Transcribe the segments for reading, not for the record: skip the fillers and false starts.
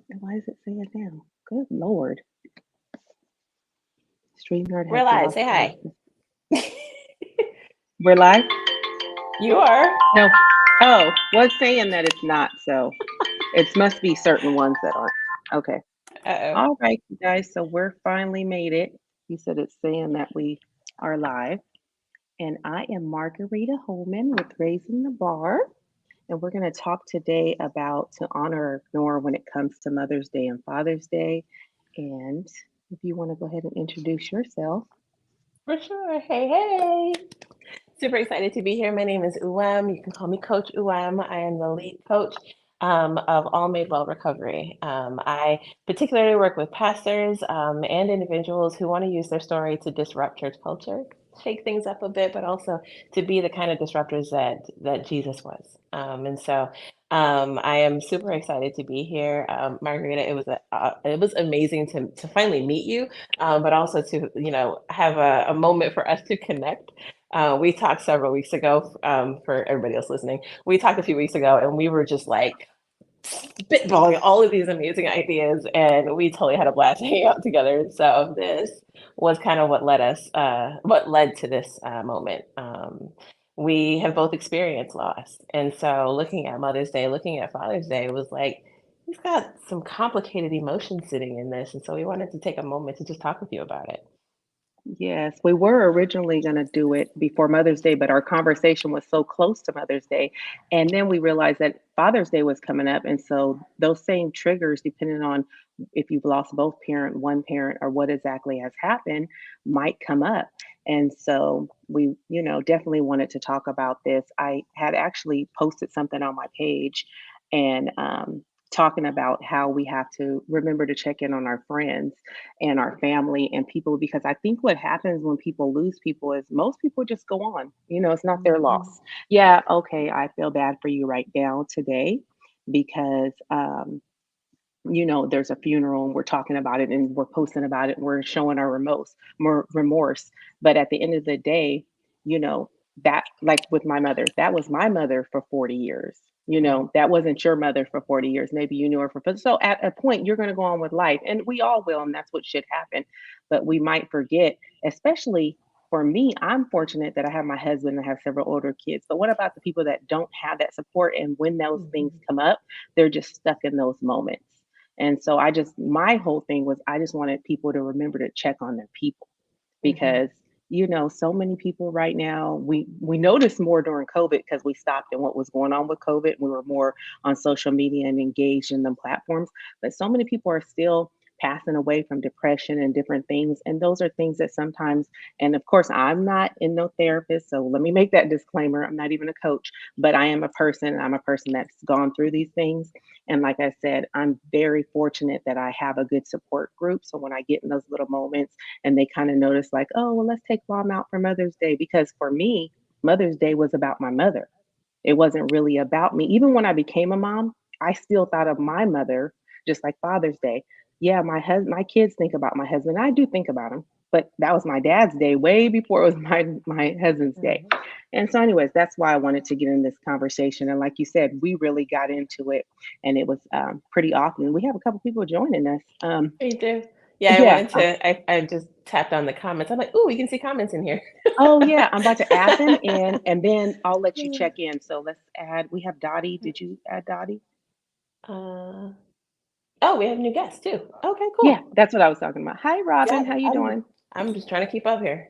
And why does it say it now? Good Lord. StreamYard We're has live. lost Say hi. service. We're live? You are. No. Oh, well, it's saying that it's not, so it must be certain ones that aren't. Okay. Uh-oh. All right, you guys. So we're finally made it. You said it's saying that we are live. And I am Margarita Holman with Raising the Bar. And we're going to talk today about to honor or ignore when it comes to Mother's Day and Father's Day. And if you want to go ahead and introduce yourself. For sure. Hey, hey. Super excited to be here. My name is Uwem. You can call me Coach Uwem. I am the lead coach of All Made Well Recovery. I particularly work with pastors and individuals who want to use their story to disrupt church culture, shake things up a bit, but also to be the kind of disruptors that Jesus was. I am super excited to be here, Margarita. It was amazing to finally meet you, but also to have a moment for us to connect. We talked several weeks ago, for everybody else listening. We talked a few weeks ago and we were just like spitballing all of these amazing ideas and we totally had a blast hanging out together. So this was kind of what led to this moment. We have both experienced loss. And so looking at Mother's Day, looking at Father's Day was like, we've got some complicated emotions sitting in this. And so we wanted to take a moment to just talk with you about it. Yes, we were originally going to do it before Mother's Day, but our conversation was so close to Mother's Day. And then we realized that Father's Day was coming up. And so those same triggers, depending on if you've lost both one parent, or what exactly has happened, might come up. And so we, definitely wanted to talk about this. I had actually posted something on my page and talking about how we have to remember to check in on our friends and our family and people, because I think what happens when people lose people is most people just go on. It's not their Mhm. loss. Yeah, okay, I feel bad for you right now today because there's a funeral and we're talking about it and we're posting about it and we're showing our remorse. But at the end of the day, you know, that, like with my mother, that was my mother for 40 years. Mhm. That wasn't your mother for 40 years. Maybe you knew her so at a point you're going to go on with life, and we all will, and that's what should happen. But we might forget, especially for me, I'm fortunate that I have my husband and I have several older kids. But what about the people that don't have that support? And when those things Mhm. come up, they're just stuck in those moments. And so my whole thing was I just wanted people to remember to check on their people, Mhm. because so many people right now, we noticed more during COVID because we stopped in what was going on with COVID. We were more on social media and engaged in the platforms, but so many people are still passing away from depression and different things. And those are things that sometimes, and of course, I'm not in no therapist, so let me make that disclaimer. I'm not even a coach, but I'm a person that's gone through these things. And like I said, I'm very fortunate that I have a good support group. So when I get in those little moments and they kind of notice, like, oh, well, let's take mom out for Mother's Day. Because for me, Mother's Day was about my mother. It wasn't really about me. Even when I became a mom, I still thought of my mother, just like Father's Day. Yeah, my kids think about my husband. I do think about him, but that was my dad's day way before it was my husband's day. Mhm. And so, anyways, that's why I wanted to get in this conversation. And like you said, we really got into it, and it was pretty awesome. We have a couple people joining us. You do? Yeah, I Yeah. wanted to. I just tapped on the comments. I'm like, oh, we can see comments in here. Oh, yeah. I'm about to add them in, and then I'll let you check in. So let's add. We have Dottie. Did you add Dottie? Uh, oh, we have new guests too. Okay, Yeah, cool. that's what I was talking about. Hi, Yeah, Robin. How you doing? I'm just trying to keep up here.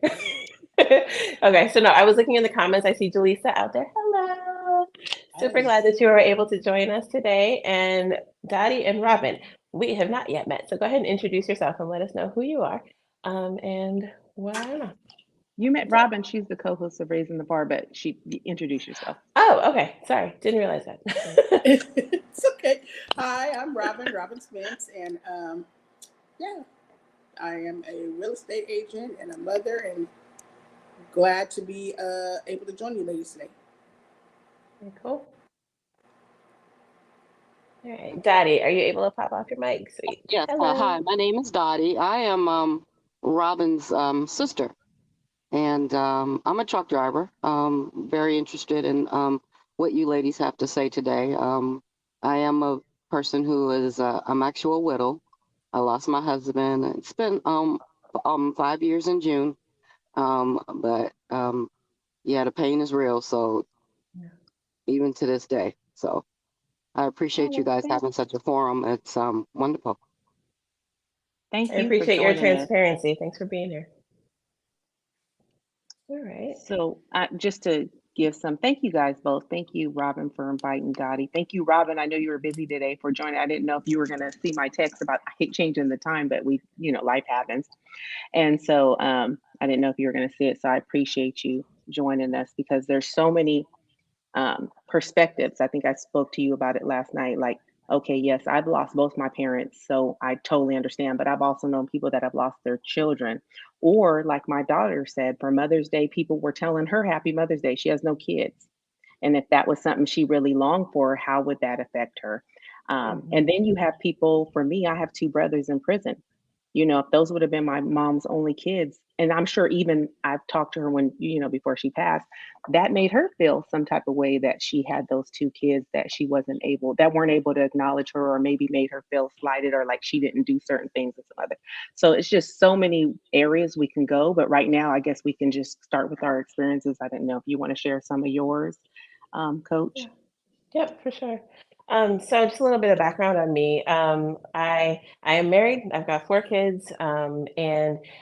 Okay, so no, I was looking in the comments. I see Jaleesa out there. Hello. Super Hi. glad that you were able to join us today. And Dottie and Robin, we have not yet met. So go ahead and introduce yourself and let us know who you are. And what I don't know. You met What's up? Robin. She's the co-host of Raising the Bar, but introduce yourself. Oh, okay. Sorry. Didn't realize that. It's okay. Hi, I'm Robin Spence, and yeah, I am a real estate agent and a mother, and glad to be able to join you ladies today. Very cool. All right. Dottie, are you able to pop off your mic? Sweet. Yes. Hello. Hi, my name is Dottie. I am Robin's sister, and I'm a truck driver. Very interested in what you ladies have to say today. I am a person who is I'm actual widow. I lost my husband. It's been 5 years in June. But yeah, the pain is real. So Yeah. even to this day. So I Oh, appreciate you well, guys having such a forum. It's wonderful. thank I you for appreciate your joining us. transparency. Thanks for being here. All right. So, just to give some, thank you guys both. Thank you, Robin, for inviting Dottie. Thank you, Robin. I know you were busy today for joining. I didn't know if you were going to see my text about I hate changing the time, but life happens. And so I didn't know if you were going to see it. So I appreciate you joining us because there's so many perspectives. I think I spoke to you about it last night. Like, okay, yes, I've lost both my parents, so I totally understand. But I've also known people that have lost their children. Or, like my daughter said, for Mother's Day, people were telling her Happy Mother's Day. She has no kids. And if that was something she really longed for, how would that affect her? Mhm. And then you have people, for me, I have two brothers in prison. If those would have been my mom's only kids, and I'm sure even I've talked to her when, before she passed, that made her feel some type of way that she had those two kids that weren't able to acknowledge her, or maybe made her feel slighted, or like she didn't do certain things as a mother. So it's just so many areas we can go. But right now, I guess we can just start with our experiences. I didn't know if you want to share some of yours, Coach. Yeah. Yep, for sure. So just a little bit of background on me. I am married. I've got 4 kids, and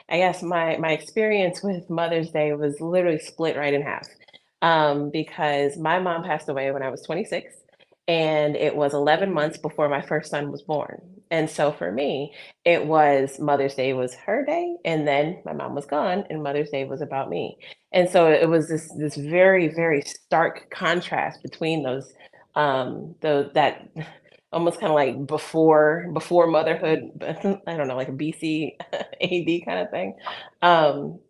I guess my experience with Mother's Day was literally split right in half, because my mom passed away when I was 26, and it was 11 months before my first son was born. And so for me, it was Mother's Day was her day, and then my mom was gone, and Mother's Day was about me. And so it was this very very stark contrast between those that almost kind of like before motherhood, I don't know, like a BC AD kind of thing.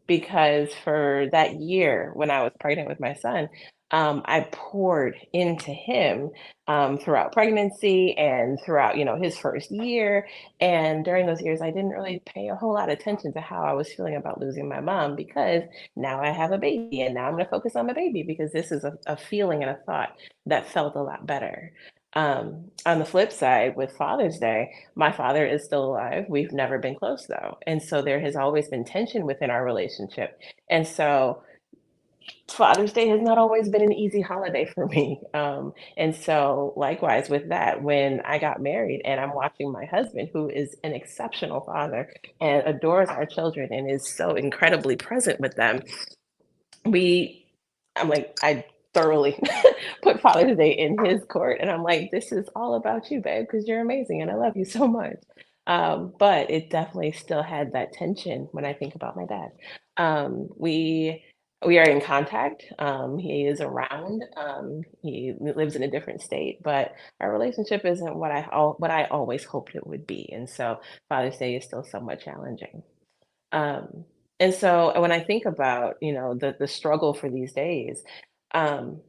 Because for that year when I was pregnant with my son, I poured into him throughout pregnancy and throughout, his first year. And during those years, I didn't really pay a whole lot of attention to how I was feeling about losing my mom because now I have a baby and now I'm going to focus on my baby because this is a feeling and a thought that felt a lot better. On the flip side, with Father's Day, my father is still alive. We've never been close though. And so there has always been tension within our relationship. And so Father's Day has not always been an easy holiday for me. And so, likewise, with that, when I got married and I'm watching my husband, who is an exceptional father and adores our children and is so incredibly present with them, we I'm like, I thoroughly put Father's Day in his court, and I'm like, "This is all about you, babe, because 'cause you're amazing, and I love you so much." But it definitely still had that tension when I think about my dad. We are in contact, he is around, he lives in a different state, but our relationship isn't what I always hoped it would be, and so Father's Day is still somewhat challenging. Um, and so when I think about, the struggle for these days, um,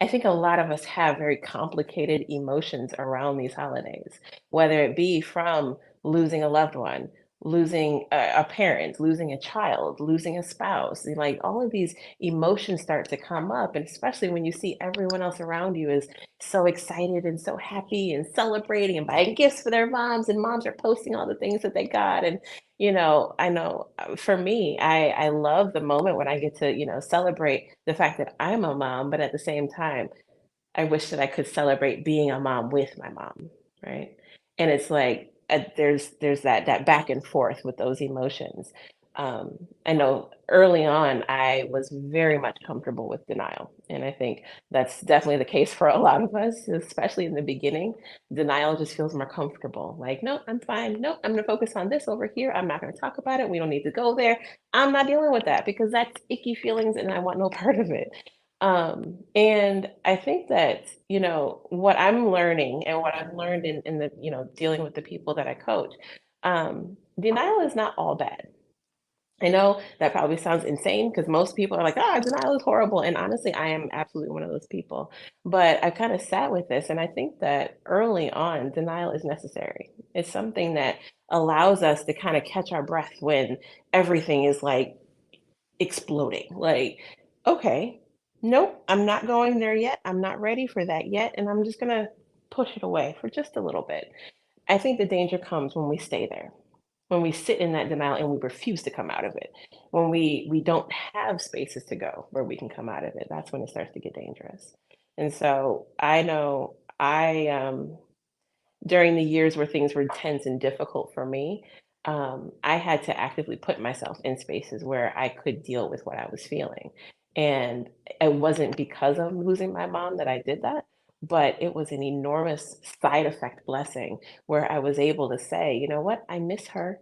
I think a lot of us have very complicated emotions around these holidays, whether it be from losing a loved one, losing a parent, losing a child, losing a spouse. Like all of these emotions start to come up. And especially when you see everyone else around you is so excited and so happy and celebrating and buying gifts for their moms, and moms are posting all the things that they got. And, I know for me, I love the moment when I get to, celebrate the fact that I'm a mom, but at the same time, I wish that I could celebrate being a mom with my mom, right? And it's like there's that back and forth with those emotions. I know early on I was very much comfortable with denial, and I think that's definitely the case for a lot of us, especially in the beginning. Denial just feels more comfortable. Like, no, I'm fine. No, I'm going to focus on this over here. I'm not going to talk about it. We don't need to go there. I'm not dealing with that because that's icky feelings, and I want no part of it. And I think that, what I'm learning and what I've learned in the, dealing with the people that I coach, denial is not all bad. I know that probably sounds insane because most people are like, ah, denial is horrible. And honestly, I am absolutely one of those people. But I kind of sat with this, and I think that early on, denial is necessary. It's something that allows us to kind of catch our breath when everything is like exploding. Like, okay, nope, I'm not going there yet. I'm not ready for that yet. And I'm just going to push it away for just a little bit. I think the danger comes when we stay there, when we sit in that denial and we refuse to come out of it, when we don't have spaces to go where we can come out of it. That's when it starts to get dangerous. And so I know during the years where things were tense and difficult for me, I had to actively put myself in spaces where I could deal with what I was feeling. And it wasn't because of losing my mom that I did that, but it was an enormous side effect blessing where I was able to say, you know what, I miss her.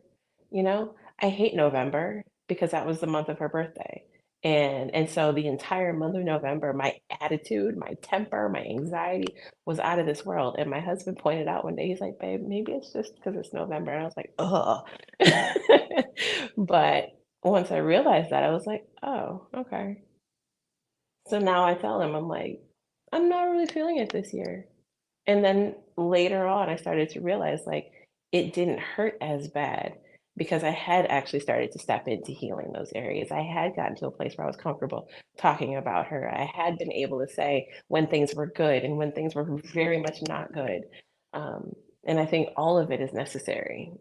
I hate November because that was the month of her birthday. And so the entire month of November, my attitude, my temper, my anxiety was out of this world. And my husband pointed out one day, he's like, babe, maybe it's just because it's November. And I was like, ugh. But once I realized that, I was like, oh, okay. So now I tell him, I'm like, I'm not really feeling it this year. And then later on, I started to realize like it didn't hurt as bad because I had actually started to step into healing those areas. I had gotten to a place where I was comfortable talking about her. I had been able to say when things were good and when things were very much not good. Um, and I think all of it is necessary.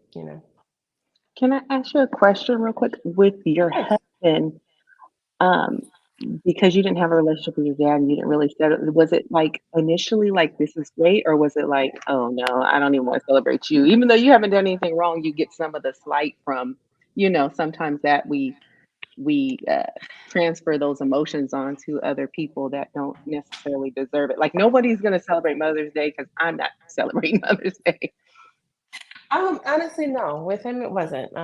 Can I ask you a question real quick? With Of your course. husband, um, because you didn't have a relationship with your dad and you didn't really set it, was it like initially like this is great, or was it like, oh no, I don't even want to celebrate you, even though you haven't done anything wrong? You get some of the slight from, sometimes that we transfer those emotions onto other people that don't necessarily deserve it. Like nobody's gonna celebrate Mother's Day because I'm not celebrating Mother's Day. Honestly, no. With him, it wasn't.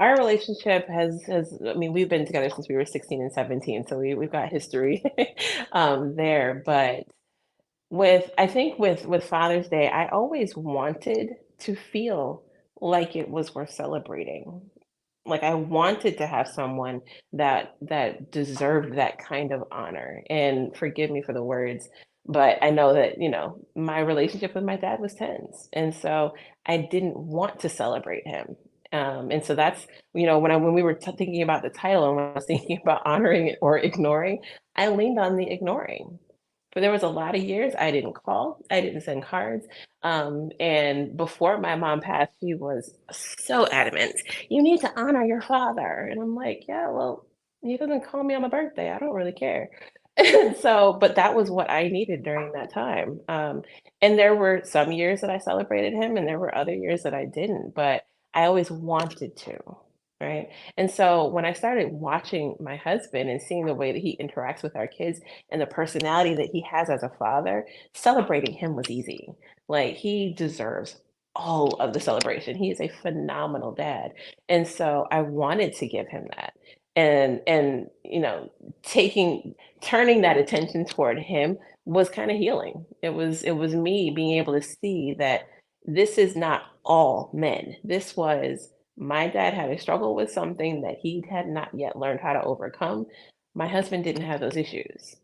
Our relationship has. I mean, we've been together since we were 16 and 17, so we've got history there. But I think with Father's Day, I always wanted to feel like it was worth celebrating. Like I wanted to have someone that deserved that kind of honor. And forgive me for the words, but I know that, my relationship with my dad was tense. And so I didn't want to celebrate him. And so that's, when we were thinking about the title and when I was thinking about honoring or ignoring, I leaned on the ignoring. But there was a lot of years I didn't call, I didn't send cards. And before my mom passed, she was so adamant, you need to honor your father. And I'm like, yeah, well, he doesn't call me on my birthday. I don't really care. But that was what I needed during that time. And there were some years that I celebrated him, and there were other years that I didn't, but I always wanted to. Right. And so when I started watching my husband and seeing the way that he interacts with our kids and the personality that he has as a father, celebrating him was easy. Like he deserves all of the celebration. He is a phenomenal dad. And so I wanted to give him that. And taking turning that attention toward him was kind of healing. It was me being able to see that this is not all men. This was my dad had a struggle with something that he had not yet learned how to overcome. My husband didn't have those issues.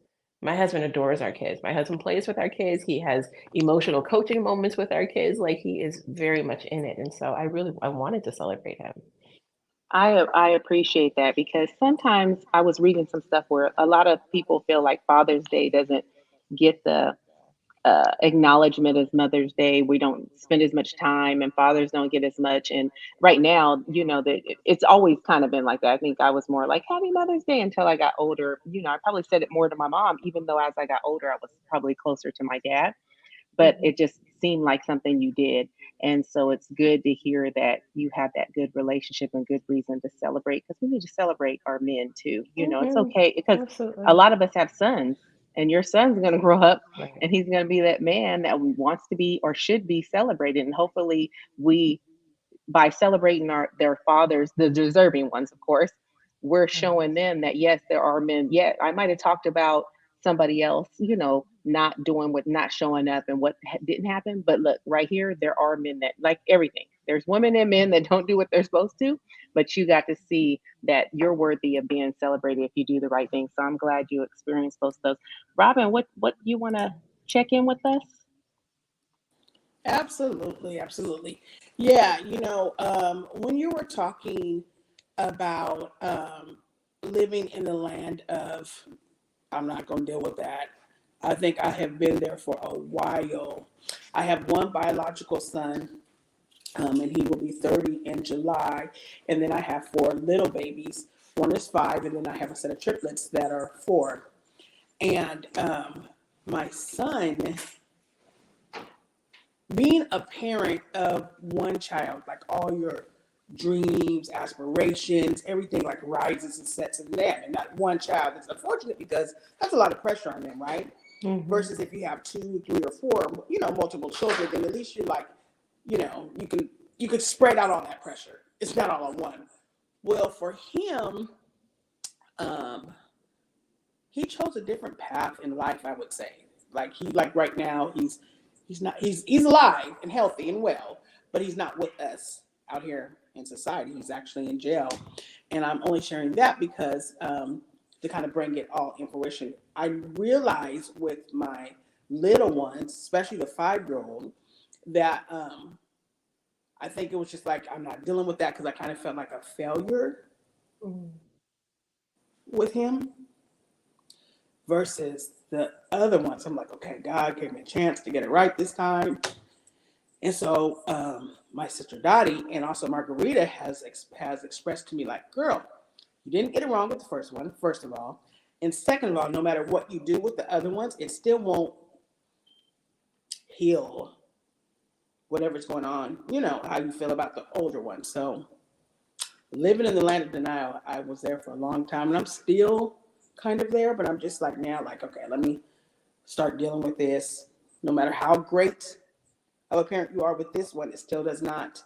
My husband adores our kids. My husband plays with our kids. He has emotional coaching moments with our kids. Like he is very much in it. And so I wanted to celebrate him. I appreciate that because sometimes I was reading some stuff where a lot of people feel like Father's Day doesn't get the acknowledgement as Mother's Day. We don't spend as much time, and fathers don't get as much. And right now, that it's always kind of been like that. I think I was more like Happy Mother's Day until I got older. I probably said it more to my mom, even though as I got older, I was probably closer to my dad. But Mhm. it just seemed like something you did. And so it's good to hear that you have that good relationship and good reason to celebrate because we need to celebrate our men too. It's Mhm. okay because a Absolutely. lot of us have sons, and your son's going to grow up Right. and he's going to be that man that wants to be or should be celebrated. And hopefully, we by celebrating their fathers, the deserving ones, of course, we're Right. showing them that yes, there are men. Yet I might have talked about somebody else, not doing what, not showing up, and what didn't happen. But look, right here, there are men that like everything. There's women and men that don't do what they're supposed to, but you got to see that you're worthy of being celebrated if you do the right thing. So I'm glad you experienced both of those. Robin, what you want to check in with us? Absolutely, absolutely. Yeah, when you were talking about living in the land of, I'm not going to deal with that. I think I have been there for a while. I have one biological son, and he will be 30 in July. And then I have four little babies. One is 5, and then I have a set of triplets that are 4. And my son, being a parent of one child, like all your dreams, aspirations, everything like rises and sets in them, and not one child. It's unfortunate because that's a lot of pressure on them, right? Mhm. Versus if you have 2, 3, or 4, multiple children, then at least you like, you could spread out all that pressure. It's not all on one. Well, for him, um, he chose a different path in life, I would say. Like right now, he's alive and healthy and well, but he's not with us out here in society. He's actually in jail, and I'm only sharing that because to kind of bring it all in fruition. I realize with my little ones, especially the 5-year-old, that I think it was just like I'm not dealing with that because I kind of felt like a failure Mhm. with him versus the other ones. I'm like, okay, God gave me a chance to get it right this time. And so my sister Dottie and also Margarita has expressed to me like, girl, you didn't get it wrong with the first one, first of all. And second of all, no matter what you do with the other ones, it still won't heal whatever's going on, how you feel about the older one. So living in the land of denial, I was there for a long time, and I'm still kind of there, but I'm just like now, like, okay, let me start dealing with this. No matter how great of a parent you are with this one, it still does not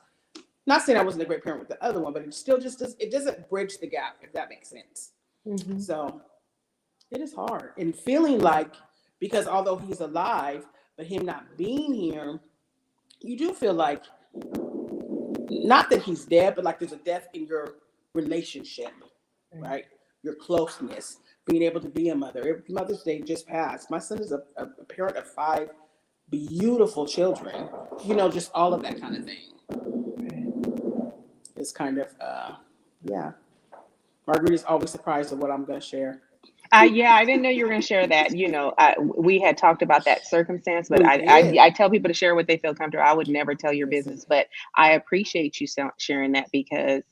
saying I wasn't a great parent with the other one, but it still just it doesn't bridge the gap, if that makes sense. Mhm. So it is hard. And feeling like, because although he's alive, but him not being here, you do feel like, not that he's dead, but like there's a death in your relationship, right? Your closeness, being able to be a mother. Mother's Day just passed. My son is a parent of 5 beautiful children, just all of that kind of thing. It's kind of, yeah. Marguerite's always surprised at what I'm going to share. Yeah, I didn't know you were going to share that. We had talked about that circumstance, but We did. I tell people to share what they feel comfortable. I would never tell your business, but I appreciate you sharing that because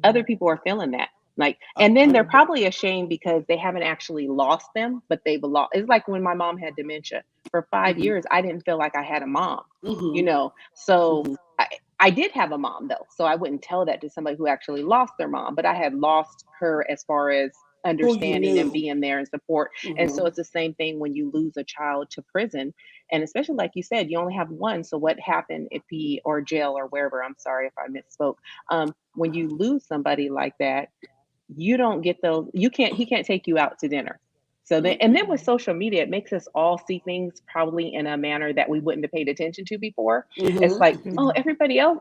other people are feeling that. Like, and then they're probably ashamed because they haven't actually lost them, but they've lost. It's like when my mom had dementia for 5 years, I didn't feel like I had a mom, Mm-hmm. So Mm-hmm. I did have a mom though. So I wouldn't tell that to somebody who actually lost their mom, but I had lost her as far as Who you understanding and knew. being there and support. And so Mm-hmm. it's the same thing when you lose a child to prison. And especially like you said, you only have one. So what happened if he, or jail or wherever, I'm sorry if I misspoke. When you lose somebody like that, you don't get those, he can't take you out to dinner. So then, and then with social media, it makes us all see things probably in a manner that we wouldn't have paid attention to before. It's like, Mm-hmm. oh, everybody else,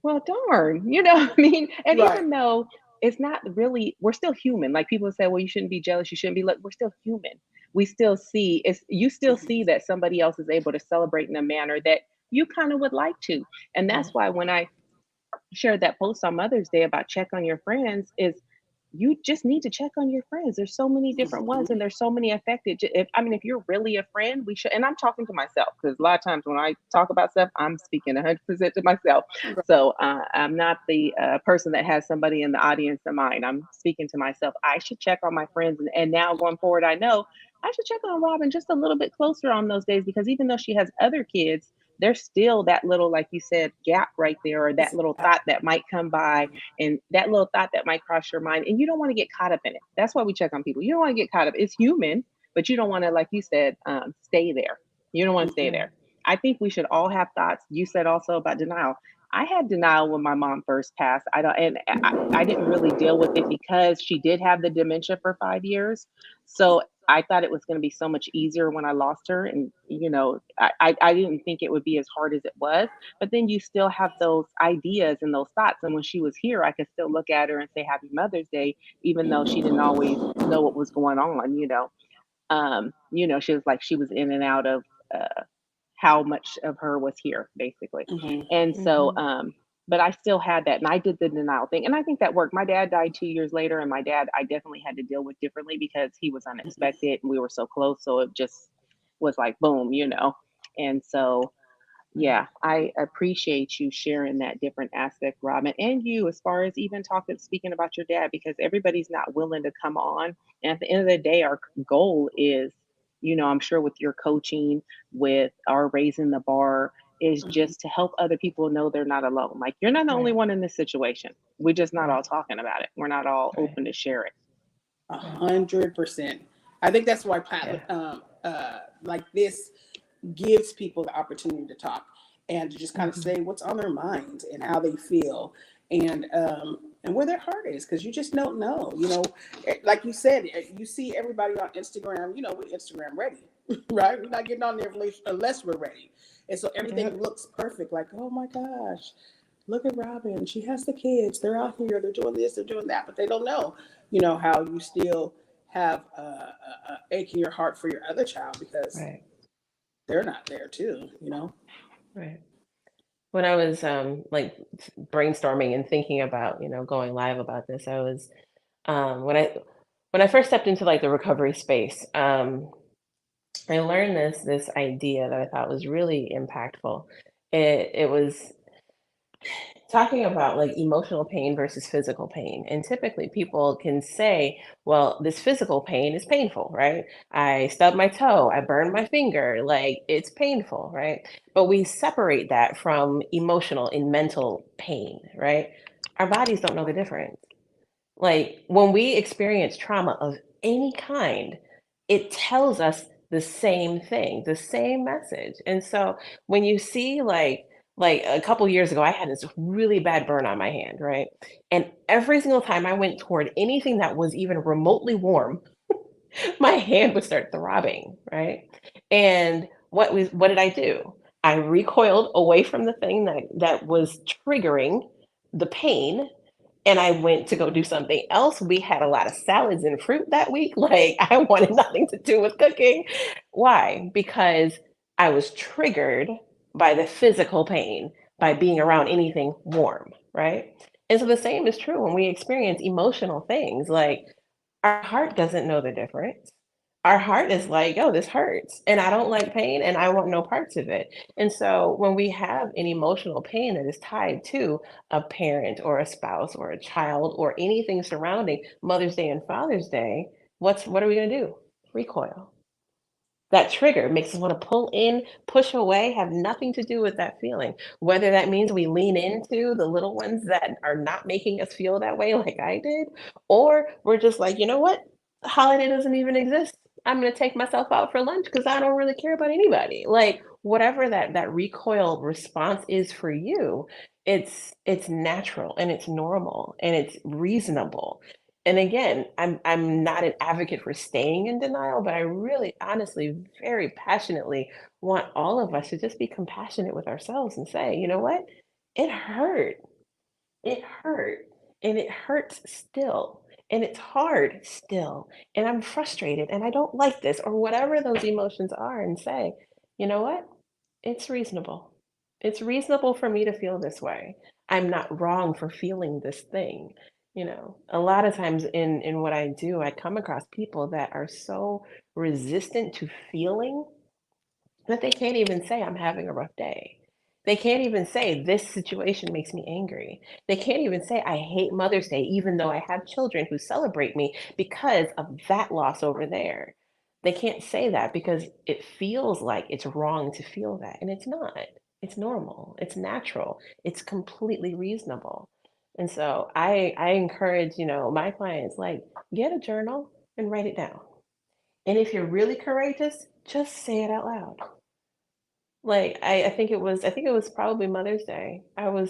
well, darn, what I mean? And Right. even though it's not really, we're still human. Like people say, well, you shouldn't be jealous, you shouldn't be, like, we're still human. We still see, you still Mm-hmm. see that somebody else is able to celebrate in a manner that you kind of would like to. And that's why when I shared that post on Mother's Day about check on your friends, is you just need to check on your friends. There's so many different ones, and there's so many affected. If you're really a friend, we should. And I'm talking to myself because a lot of times when I talk about stuff, I'm speaking 100% to myself. Right. So I'm not the person that has somebody in the audience in mind. I'm speaking to myself. I should check on my friends, and now going forward, I know I should check on Robin just a little bit closer on those days because even though she has other kids, there's still that little, like you said, gap right there, or that little thought that might come by, and that little thought that might cross your mind, and you don't want to get caught up in it. That's why we check on people. You don't want to get caught up. It's human, but you don't want to, like you said, stay there. You don't want to stay there. I think we should all have thoughts. You said also about denial. I had denial when my mom first passed. I didn't really deal with it because she did have the dementia for 5 years. So I thought it was going to be so much easier when I lost her. And, I didn't think it would be as hard as it was. But then you still have those ideas and those thoughts. And when she was here, I could still look at her and say Happy Mother's Day, even though she didn't always know what was going on. She was like, she was in and out of how much of her was here, basically. Mm-hmm. And so, but I still had that, and I did the denial thing, and I think that worked. My dad died 2 years later, and my dad, I definitely had to deal with differently because he was unexpected, and we were so close. So it just, was like boom, And so yeah, I appreciate you sharing that different aspect, Robin, and you as far as even speaking about your dad, because everybody's not willing to come on. And at the end of the day, our goal is, I'm sure with your coaching, with our raising the bar, is Mhm. just to help other people know they're not alone. Like you're not the only Right, one in this situation. We're just not right, all talking about it. We're not all right, open to share it. right. 100%. I think that's why Yeah, like this gives people the opportunity to talk and to just kind of hmm, say what's on their mind and how they feel and where their heart is, because you just don't know. Like you said, you see everybody on Instagram. We're Instagram ready, right? We're not getting on there unless we're ready, and so everything yep, looks perfect. Like, oh my gosh, look at Robin. She has the kids. They're out here. They're doing this. They're doing that. But they don't know, how you still have a ache in your heart for your other child because right, they're not there too. right. When I was like brainstorming and thinking about, going live about this, I was when I first stepped into like the recovery space, I learned this idea that I thought was really impactful. It was talking about like emotional pain versus physical pain. And typically people can say, well, this physical pain is painful, right? I stubbed my toe, I burned my finger, like it's painful, right? But we separate that from emotional and mental pain, right? Our bodies don't know the difference. Like when we experience trauma of any kind, it tells us the same thing, the same message. And so when you see like a couple years ago, I had this really bad burn on my hand, right? And every single time I went toward anything that was even remotely warm, my hand would start throbbing, right? And what did I do? I recoiled away from the thing that was triggering the pain, and I went to go do something else. We had a lot of salads and fruit that week. Like, I wanted nothing to do with cooking. Why? Because I was triggered by the physical pain by being around anything warm, right? And so the same is true when we experience emotional things. Like, our heart doesn't know the difference. Our heart is like, "Oh, this hurts, and I don't like pain, and I want no parts of it." And so when we have an emotional pain that is tied to a parent or a spouse or a child or anything surrounding Mother's Day and Father's Day, what are we gonna do? Recoil. That trigger makes us want to pull in, push away, have nothing to do with that feeling. Whether that means we lean into the little ones that are not making us feel that way, like I did, or we're just like, you know what? The holiday doesn't even exist. I'm going to take myself out for lunch because I don't really care about anybody. Like whatever that recoil response is for you, it's natural and it's normal and it's reasonable. And again, I'm not an advocate for staying in denial, but I really, honestly, very passionately want all of us to just be compassionate with ourselves and say, you know what? It hurt. It hurt. And it hurts still. And it's hard still. And I'm frustrated and I don't like this or whatever those emotions are and say, you know what? It's reasonable. It's reasonable for me to feel this way. I'm not wrong for feeling this thing. A lot of times in what I do, I come across people that are so resistant to feeling that they can't even say I'm having a rough day. They can't even say this situation makes me angry. They can't even say I hate Mother's Day, even though I have children who celebrate me because of that loss over there. They can't say that because it feels like it's wrong to feel that. And it's not. It's normal. It's natural. It's completely reasonable. And so I encourage, my clients like get a journal and write it down. And if you're really courageous, just say it out loud. Like, I think it was probably Mother's Day. I wanna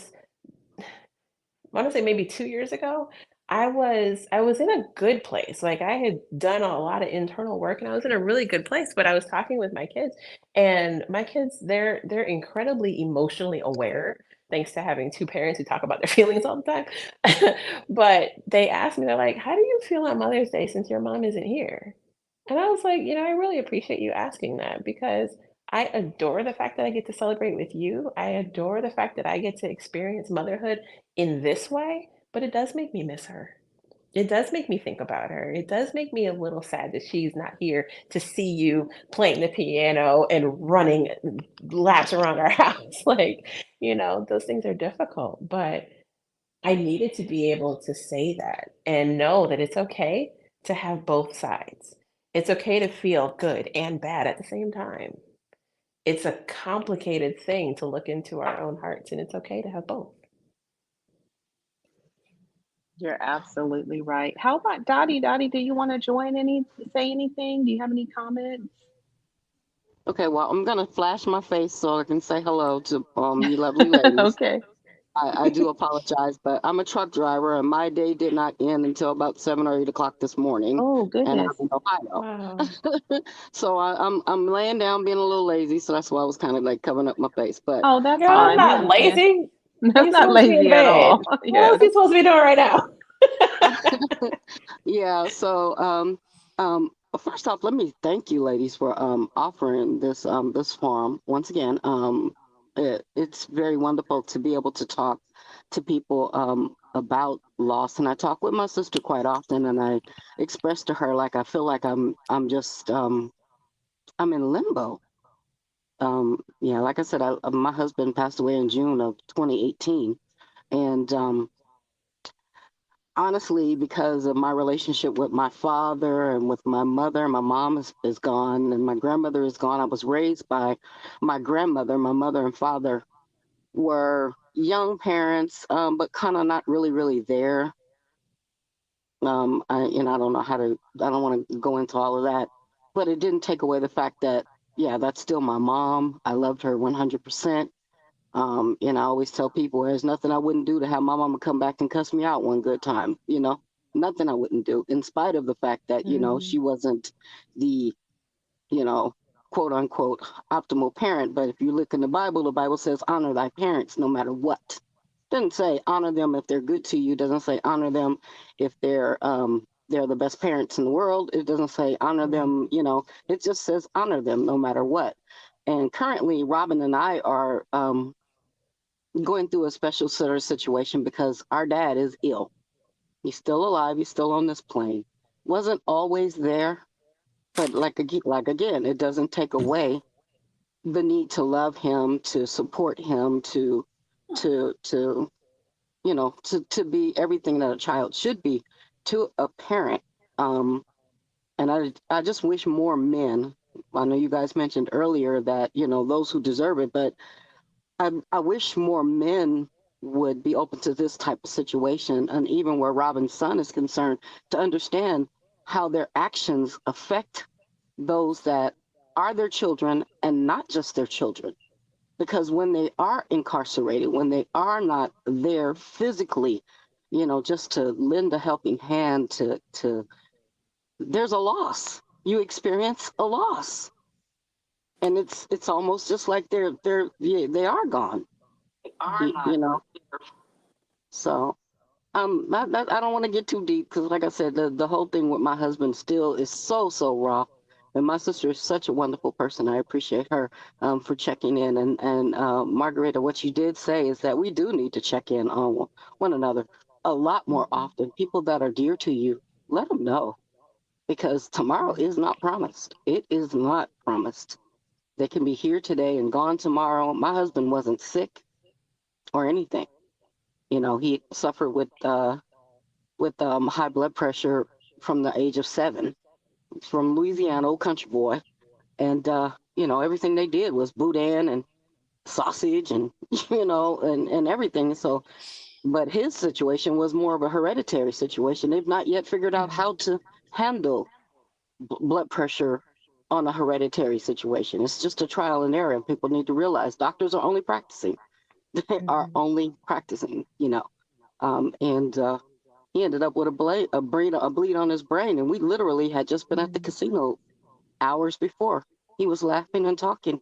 say maybe 2 years ago, I was in a good place, like, I had done a lot of internal work, and I was in a really good place, but I was talking with my kids, and my kids, they're incredibly emotionally aware, thanks to having 2 parents who talk about their feelings all the time. But they asked me, they're like, "How do you feel on Mother's Day since your mom isn't here?" And I was like, I really appreciate you asking that because I adore the fact that I get to celebrate with you. I adore the fact that I get to experience motherhood in this way, but it does make me miss her. it does make me think about her. It does make me a little sad that she's not here to see you playing the piano and running laps around our house. Like, those things are difficult, but I needed to be able to say that and know that it's okay to have both sides. It's okay to feel good and bad at the same time. It's a complicated thing to look into our own hearts, and it's okay to have both. You're absolutely right. How about Dottie? Dottie, do you want to say anything? Do you have any comments? Okay, well, I'm gonna flash my face so I can say hello to you lovely ladies. Okay. I do apologize, but I'm a truck driver and my day did not end until about 7 or 8 o'clock this morning, Oh, and I'm goodness. in Ohio. Wow. So I'm laying down being a little lazy, so that's why I was kind of like covering up my face. But Oh, that's Girl, that's fine. We not understand. lazy. That's You're not supposed to be in lazy at bed. all. What else Yes. are you supposed to be doing right now? yeah, so first off, let me thank you ladies for offering this forum once again. It's very wonderful to be able to talk to people about loss, and I talk with my sister quite often, and I express to her like I feel like I'm just I'm in limbo. Yeah, like I said, my husband passed away in June of 2018, and honestly, because of my relationship with my father and with my mother, my mom is gone and my grandmother is gone. I was raised by my grandmother. My mother and father were young parents, but kind of not really there. I don't know how to, I don't want to go into all of that, but it didn't take away the fact that, yeah, that's still my mom. I loved her 100%. And I always tell people there's nothing I wouldn't do to have my mama come back and cuss me out one good time, nothing I wouldn't do, in spite of the fact that, Mhm. she wasn't the, you know, quote unquote optimal parent. But if you look in the Bible says honor thy parents no matter what. Doesn't say honor them if they're good to you. Doesn't say honor them if they're the best parents in the world. It doesn't say honor Mhm. them, it just says honor them no matter what. And currently Robin and I are going through a special sort of situation because our dad is ill. He's still alive. He's still on this plane. Wasn't always there, but like again, it doesn't take away the need to love him, to support him, to to be everything that a child should be to a parent. Um, and I just wish more men. I know you guys mentioned earlier that those who deserve it, but I wish more men would be open to this type of situation, and even where Robin's son is concerned, to understand how their actions affect those that are their children and not just their children. Because when they are incarcerated, when they are not there physically, just to lend a helping hand to there's a loss. You experience a loss. And it's almost just like yeah, they are gone. You know. So I don't want to get too deep because, like I said, the whole thing with my husband still is so raw. And my sister is such a wonderful person. I appreciate her for checking in. And Margareta, what you did say is that we do need to check in on one another a lot more Mhm. often. People that are dear to you, let them know because tomorrow Mhm. is not promised. It is not promised. They can be here today and gone tomorrow. My husband wasn't sick or anything. He suffered with high blood pressure from the age of 7. From Louisiana, old country boy, and everything they did was boudin and sausage and and everything. So, but his situation was more of a hereditary situation. They've not yet figured out Mhm. how to handle blood pressure on a hereditary situation. It's just a trial and error. And people need to realize doctors are only practicing. They are Mhm. only practicing. And he ended up with a bleed on his brain, and we literally had just been at the Mhm. casino hours before. He was laughing and talking,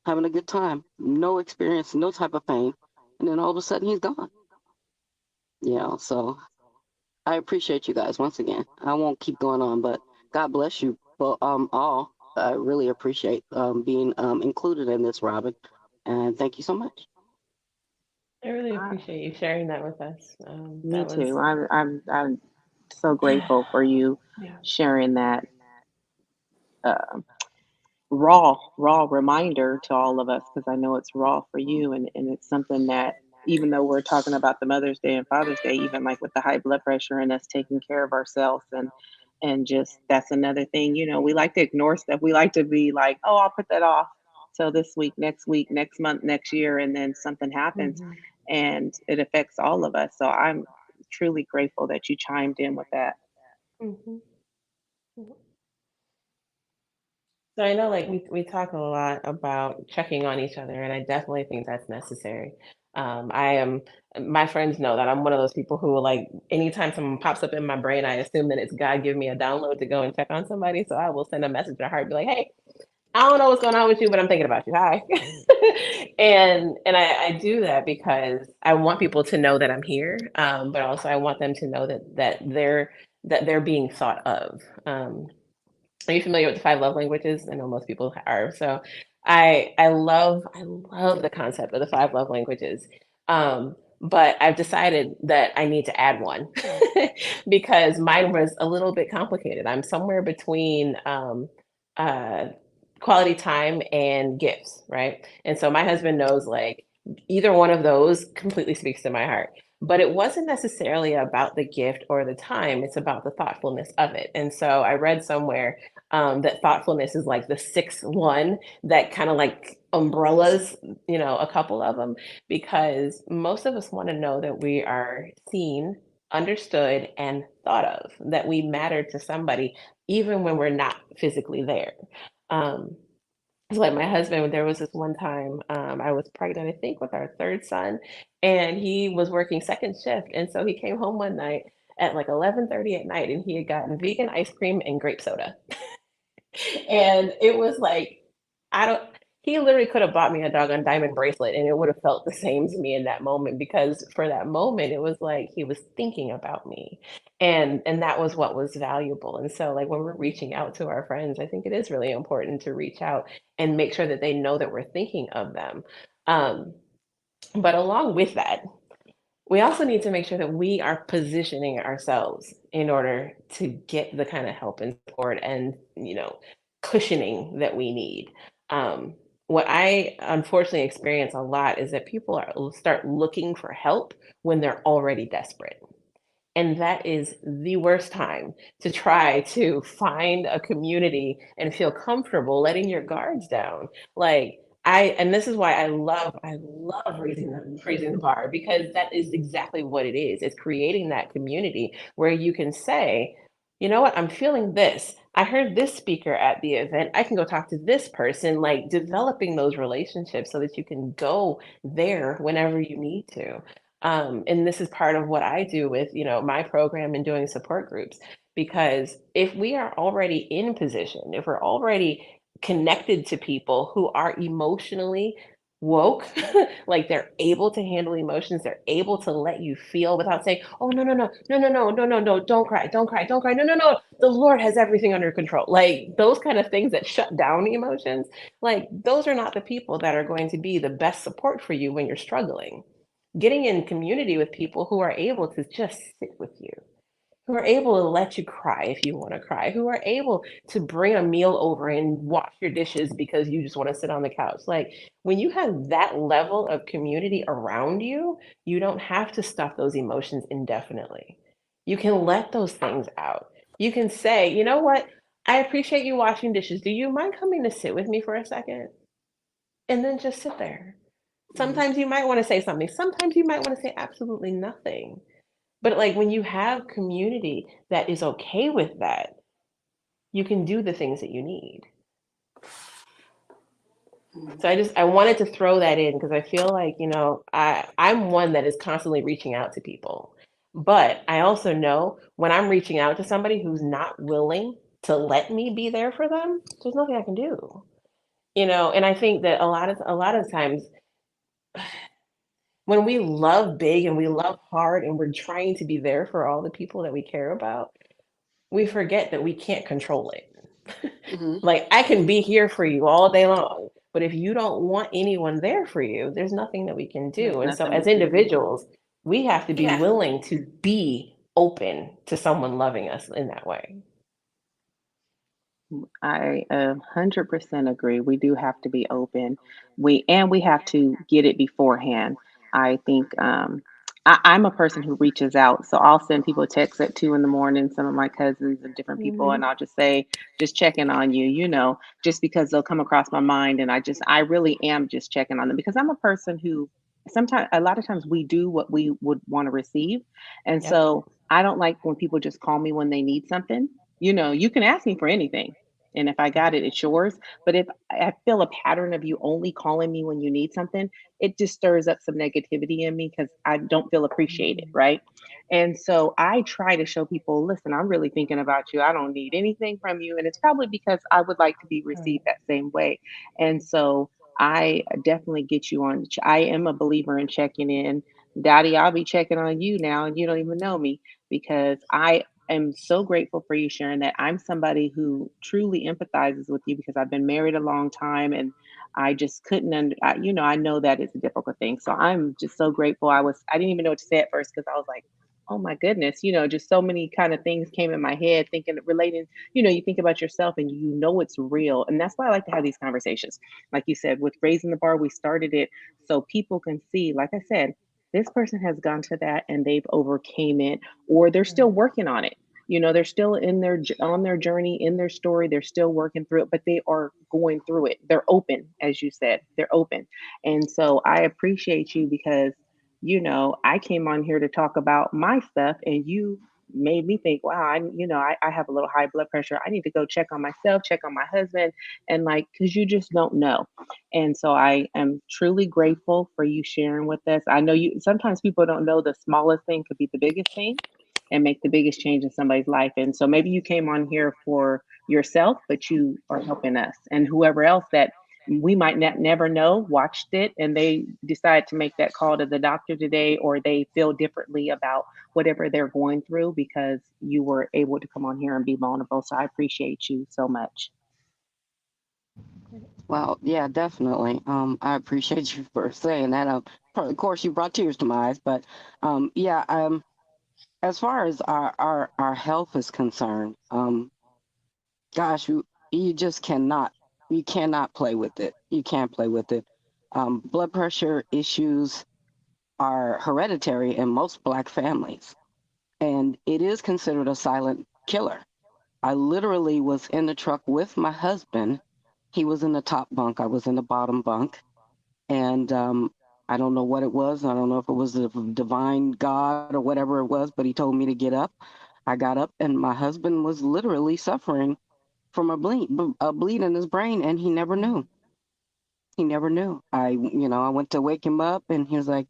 having a good time, no experience, no type of pain, and then all of a sudden he's gone. So I appreciate you guys once again. I won't keep going on, but God bless you for all. I really appreciate being included in this, Robin, and thank you so much. I really I, appreciate you sharing that with us. me That was too. I'm So grateful for you Yeah. sharing that uh, raw reminder to all of us, because I know it's raw for you, and it's something that, even though we're talking about the Mother's Day and Father's Day, even like with the high blood pressure and us taking care of ourselves, and just that's another thing, we like to ignore stuff. We like to be like, oh, I'll put that off till this week, next month, next year, and then something happens Mhm. and it affects all of us. So I'm truly grateful that you chimed in with that. Mhm. So I know like we talk a lot about checking on each other, and I definitely think that's necessary. I am My friends know that I'm one of those people who will like anytime someone pops up in my brain, I assume that it's God giving me a download to go and check on somebody. So I will send a message to her, be like, hey, I don't know what's going on with you, but I'm thinking about you. Hi. And I do that because I want people to know that I'm here, but also I want them to know that they're being thought of. Are you familiar with the five love languages? I know most people are. So I love the concept of the five love languages. But I've decided that I need to add one because mine was a little bit complicated. I'm somewhere between uh, quality time and gifts, right? And so my husband knows like either one of those completely speaks to my heart. But it wasn't necessarily about the gift or the time, it's about the thoughtfulness of it. And so I read somewhere that thoughtfulness is like the sixth one that kind of like umbrellas, a couple of them, because most of us want to know that we are seen, understood, and thought of, that we matter to somebody, even when we're not physically there. Um, it's like my husband, there was this one time I was pregnant, I think, with our third son, and he was working second shift. And so he came home one night at like 11:30 at night, and he had gotten vegan ice cream and grape soda. And it was like, I don't, he literally could have bought me a doggone diamond bracelet and it would have felt the same to me in that moment, because for that moment it was like he was thinking about me. And that was what was valuable. And so like when we're reaching out to our friends, I think it is really important to reach out and make sure that they know that we're thinking of them. Um, but along with that, we also need to make sure that we are positioning ourselves in order to get the kind of help and support and, cushioning that we need. Um, what I unfortunately experience a lot is that people start looking for help when they're already desperate. And that is the worst time to try to find a community and feel comfortable letting your guards down. Like and this is why I love raising the bar, because that is exactly what it is. It's creating that community where you can say, you know what, I'm feeling this. I heard this speaker at the event. I can go talk to this person, like developing those relationships so that you can go there whenever you need to. And this is part of what I do with, my program and doing support groups. Because if we are already in position, if we're already connected to people who are emotionally woke, like they're able to handle emotions, they're able to let you feel without saying, oh, no, no, no, no, no, no, no, no, no, don't cry, don't cry, don't cry. No, no, no. The Lord has everything under control. Like those kind of things that shut down emotions, like those are not the people that are going to be the best support for you when you're struggling. Getting in community with people who are able to just sit with you, who are able to let you cry if you want to cry, who are able to bring a meal over and wash your dishes because you just want to sit on the couch. Like when you have that level of community around you, you don't have to stuff those emotions indefinitely. You can let those things out. You can say, you know what? I appreciate you washing dishes. Do you mind coming to sit with me for a second? And then just sit there. Mhm. Sometimes you might want to say something. Sometimes you might want to say absolutely nothing. But like when you have community that is okay with that, you can do the things that you need. Mhm. So I wanted to throw that in because I feel like, I'm one that is constantly reaching out to people. But I also know when I'm reaching out to somebody who's not willing to let me be there for them, there's nothing I can do. And I think that a lot of times when we love big and we love hard and we're trying to be there for all the people that we care about, we forget that we can't control it. Mhm. Like, I can be here for you all day long, but if you don't want anyone there for you, there's nothing that we can There's do. And so, nothing we as can do. individuals, we have to be willing to be open to someone loving us in that way. I 100% agree. We do have to be open. We have to get it beforehand. I think I'm a person who reaches out, so I'll send people texts at 2 in the morning. Some of my cousins and different people, and Mhm. I'll just say, just checking on you. Just because they'll come across my mind, and I really am just checking on them because I'm a person who sometimes a lot of times we do what we would want to receive, and Yep. so I don't like when people just call me when they need something. You can ask me for anything. And if I got it, it's yours. But if I feel a pattern of you only calling me when you need something, it just stirs up some negativity in me because I don't feel appreciated, Mhm. right? And so I try to show people, listen, I'm really thinking about you. I don't need anything from you. And it's probably because I would like to be Right. received that same way. And so I definitely get you on. I am a believer in checking in. Daddy, I'll be checking on you now, and you don't even know me because I'm so grateful for you sharing that. I'm somebody who truly empathizes with you because I've been married a long time and I just couldn't I know that it's a difficult thing. So I'm just so grateful. I didn't even know what to say at first because I was like, oh my goodness, just so many kind of things came in my head thinking relating, you think about yourself and you know it's real. And that's why I like to have these conversations. Like you said, with raising the bar, we started it so people can see, like I said, this person has gone to that and they've overcame it or they're still Right. working on it. They're still on their journey, in their story. They're still working through it, but they are going through it. They're open, as you said. They're open. And so I appreciate you because, I came on here to talk about my stuff and you made me think, wow, I have a little high blood pressure. I need to go check on myself, check on my husband, and like, because you just don't know. And so I am truly grateful for you sharing with us. I know sometimes people don't know the smallest thing could be the biggest thing and make the biggest change in somebody's life. And so maybe you came on here for yourself, but you are helping us and whoever else that we might not never know watched it and they decide to make that call to the doctor today or they feel differently about whatever they're going through because you were able to come on here and be vulnerable. So I appreciate you so much. Well, yeah, definitely. I appreciate you for saying that. Of course, you brought tears to my eyes, but yeah, as far as our health is concerned, gosh, you just you cannot play with it. You can't play with it. Blood pressure issues are hereditary in most Black families, and it is considered a silent killer. I literally was in the truck with my husband. He was in the top bunk. I was in the bottom bunk, and I don't know what it was. I don't know if it was the divine God or whatever it was, but he told me to get up. I got up, and my husband was literally suffering from a bleed in his brain, and he never knew. Mhm. He never knew. I went to wake him up, and he was like,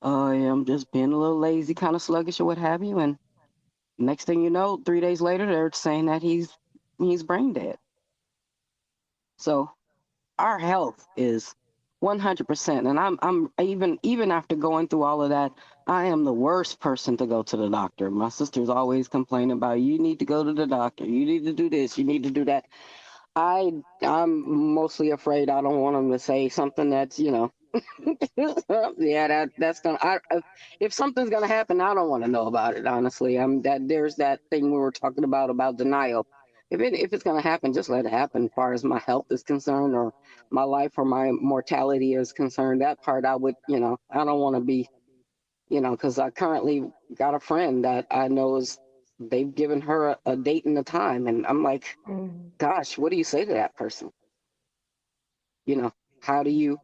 "Oh, yeah, I'm just being a little lazy, kind of sluggish, or what have you." And next thing you know, 3 days later, they're saying that he's brain dead. So our health is 100%. And I'm even after going through all of that, I am the worst person to go to the doctor. My sister's always complaining about, you need to go to the doctor, you need to do this, you need to do that. I'm mostly afraid I don't want them to say something that's, yeah, that's gonna. If something's gonna happen, I don't want to know about it. Honestly, there's that thing we were talking about denial. If it's gonna happen, just let it happen. As far as my health is concerned, or my life or my mortality is concerned, that part I would, I don't want to be, because I currently got a friend that I know is, they've given her a date and a time, and I'm like, Mhm. gosh, what do you say to that person? You know, how do you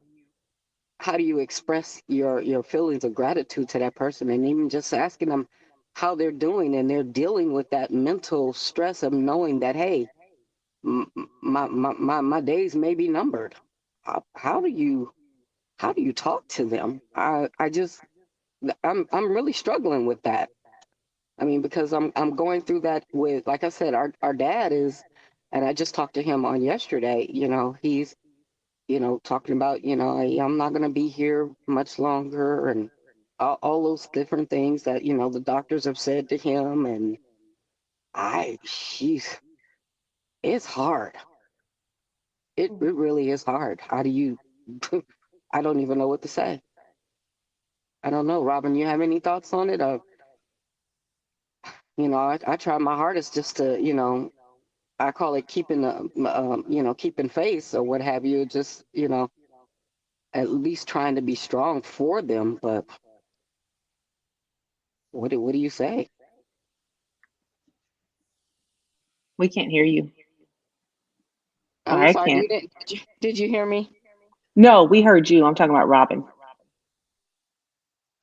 express your feelings of gratitude to that person, and even just asking them how they're doing, and they're dealing with that mental stress of knowing that, hey, my days may be numbered. How do you talk to them? I'm really struggling with that. I mean, because I'm going through that with, like I said, our dad is, and I just talked to him on yesterday. He's, talking about, "Hey, I'm not going to be here much longer," and all those different things that, the doctors have said to him. And she's, it's hard. It Mhm. really is hard. How do you, I don't even know what to say. I don't know. Robin, you have any thoughts on it? Or, I try my hardest just to, I call it keeping keeping face or what have you, just, at least trying to be strong for them. But what do you say? We can't hear you. Or I'm I sorry, can't. did you hear me? No, we heard you. I'm talking about Robin.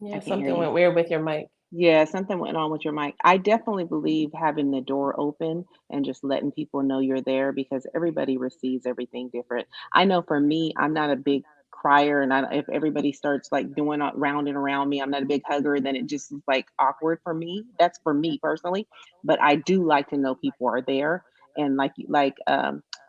I Yeah, can't hear something you. went weird with your mic. Yeah, something went on with your mic. I definitely believe having the door open and just letting people know you're there because everybody receives everything different. I know for me, I'm not a big crier, and if everybody starts like doing round and around me, I'm not a big hugger. Then it just is like awkward for me. That's for me personally. But I do like to know people are there, and